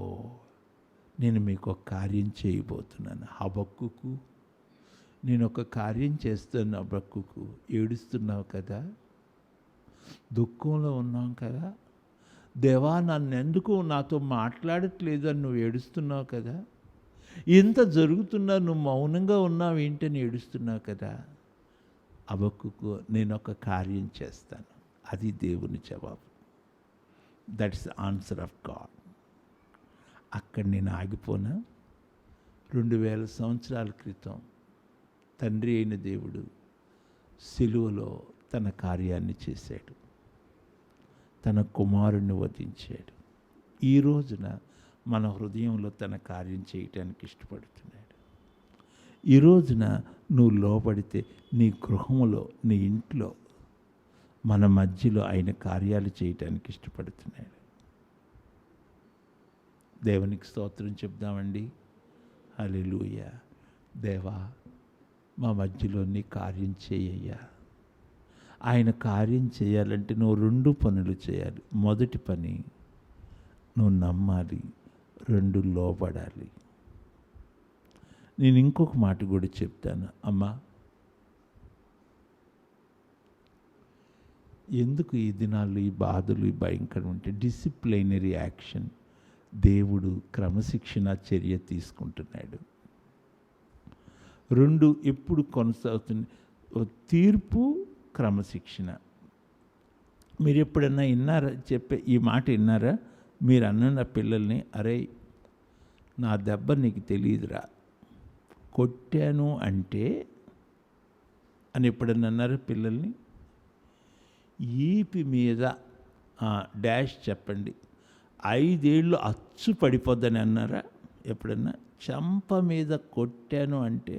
నేను మీకు ఒక కార్యం చేయబోతున్నాను. హబక్కుకు నేను ఒక కార్యం చేస్తాను. హబక్కుకు, ఏడుస్తున్నావు కదా, దుఃఖంలో ఉన్నావు కదా, దేవా నన్నెందుకు నాతో మాట్లాడట్లేదు అని నువ్వు ఏడుస్తున్నావు కదా, ఇంత జరుగుతున్నా నువ్వు మౌనంగా ఉన్నావు ఏంటని ఏడుస్తున్నావు కదా. హబక్కుకు, నేను ఒక కార్యం చేస్తాను. అది దేవుని జవాబు. That's the answer of God. అక్కడ నేను ఆగిపోనా? 2000 సంవత్సరాల క్రితం తండ్రి అయిన దేవుడు సిలువలో తన కార్యాన్ని చేశాడు. తన కుమారుణ్ణి వధించాడు. ఈ రోజున మన హృదయంలో తన కార్యం చేయటానికి ఇష్టపడుతున్నాడు. ఈ రోజున నువ్వు లోబడితే నీ గృహములో, నీ ఇంట్లో, మన మధ్యలో ఆయన కార్యాలు చేయటానికి ఇష్టపడుతున్నాడు. దేవునికి స్తోత్రం చెప్దామండి. హల్లెలూయా. దేవా, మా మధ్యలో నీ కార్యం చేయయ్యా. ఆయన కార్యం చేయాలంటే నువ్వు 2 పనులు చేయాలి. మొదటి పని, నువ్వు నమ్మాలి. 2 లోబడాలి. నేను ఇంకొక మాట కూడా చెప్తాను. అమ్మా, ఎందుకు ఈ దినాల్లో ఈ బాధలు, ఈ భయంకరం ఉంటే డిసిప్లైనరీ యాక్షన్. దేవుడు క్రమశిక్షణ చర్య తీసుకుంటున్నాడు. 2 ఎప్పుడు కొనసాగుతుంది? తీర్పు, క్రమశిక్షణ. మీరు ఎప్పుడన్నా విన్నారా ఈ మాట విన్నారా? మీరు అన్న పిల్లల్ని, అరే నా దెబ్బ నీకు తెలియదురా, కొట్టాను అంటే అని ఎప్పుడన్నా అన్నారా పిల్లల్ని? ఈపి మీద డాష్ చెప్పండి, 5 ఏళ్ళు అచ్చు పడిపోద్దని అన్నారా ఎప్పుడన్నా? చంప మీద కొట్టాను అంటే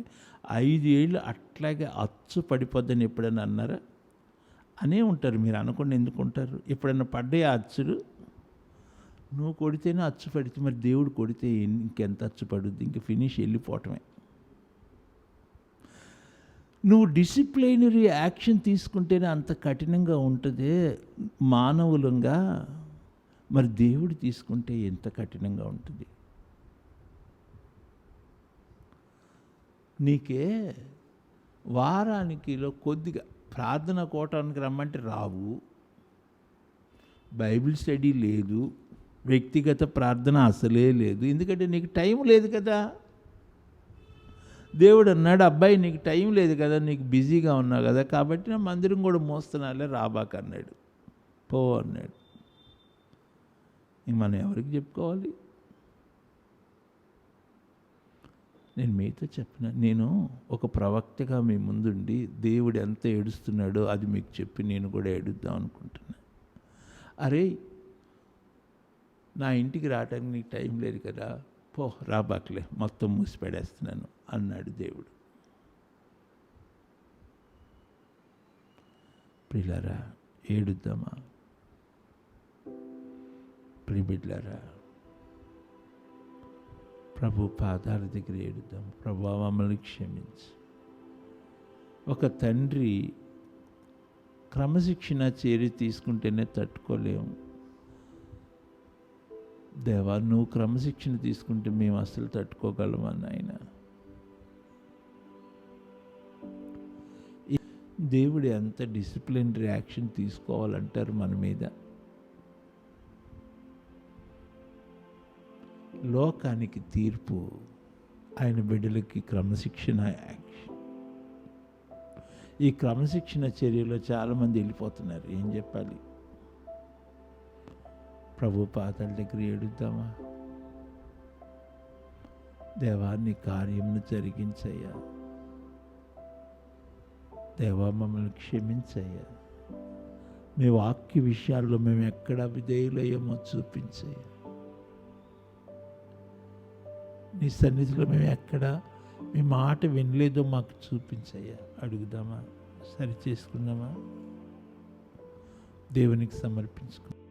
5 ఏళ్ళు అట్లాగే అచ్చు పడిపోద్దని ఎప్పుడన్నా అన్నారా? అనే ఉంటారు. మీరు అనుకోండి, ఎందుకుంటారు? ఎప్పుడన్నా పడ్డాయి ఆ అచ్చులు? నువ్వు కొడితేనే అచ్చు పడితే మరి దేవుడు కొడితే ఇంకెంత అచ్చు పడుద్ది? ఇంక ఫినిష్, వెళ్ళిపోవటమే. నువ్వు డిసిప్లైనరీ యాక్షన్ తీసుకుంటేనే అంత కఠినంగా ఉంటుంది మానవులంగా, మరి దేవుడు తీసుకుంటే ఎంత కఠినంగా ఉంటుంది? నీకే వారానికిలో కొద్దిగా ప్రార్థన కోటానికి రమ్మంటే రావు, బైబిల్ స్టడీ లేదు, వ్యక్తిగత ప్రార్థన అసలే లేదు. ఎందుకంటే నీకు టైం లేదు కదా. దేవుడు అన్నాడు, అబ్బాయి నీకు టైం లేదు కదా, నీకు బిజీగా ఉన్నావు కదా, కాబట్టి నా మందిరం కూడా మోస్తున్నాలే, రాబాక అన్నాడు, పో అన్నాడు. మనం ఎవరికి చెప్పుకోవాలి? నేను మీతో చెప్పిన, నేను ఒక ప్రవక్తగా మీ ముందుండి దేవుడు ఎంత ఏడుస్తున్నాడో అది మీకు చెప్పి నేను కూడా ఏడుద్దాం అనుకుంటున్నా. అరే నా ఇంటికి రావడానికి నీకు టైం లేదు కదా, పో రాబాకలే, మొత్తం మూసి పెడేస్తున్నాను అన్నాడు దేవుడు. ప్రియులారా, ఏడుద్దామా? ప్రియబిడ్డలారా, ప్రభు పాదాల దగ్గర ఏడుద్దాం. ప్రభు మమ్మల్ని క్షమించు. ఒక తండ్రి క్రమశిక్షణ చర్య తీసుకుంటేనే తట్టుకోలేము. దేవా, నువ్వు క్రమశిక్షణ తీసుకుంటే మేము అసలు తట్టుకోగలమా నాయన? దేవుడు ఎంత డిసిప్లినరీ యాక్షన్ తీసుకోవాలంటారు మన మీద? లోకానికి తీర్పు, ఆయన బిడ్డలకి క్రమశిక్షణ యాక్షన్. ఈ క్రమశిక్షణ చర్యలో చాలామంది వెళ్ళిపోతున్నారు. ఏం చెప్పాలి? ప్రభు పాదాల దగ్గర ఏడుద్దామా? దేవా, నీ కార్యమును జరిగించయ్యా. దేవా, మమ్మల్ని క్షమించయ్యా. మీ వాక్య విషయాల్లో మేము ఎక్కడ విధేయులయ్యామో చూపించయ్యా. నీ సన్నిధిలో మేము ఎక్కడ మీ మాట వినలేదో మాకు చూపించయ్యా. అడుగుదామా? సరి చేసుకుందామా? దేవునికి సమర్పించుకుందాం.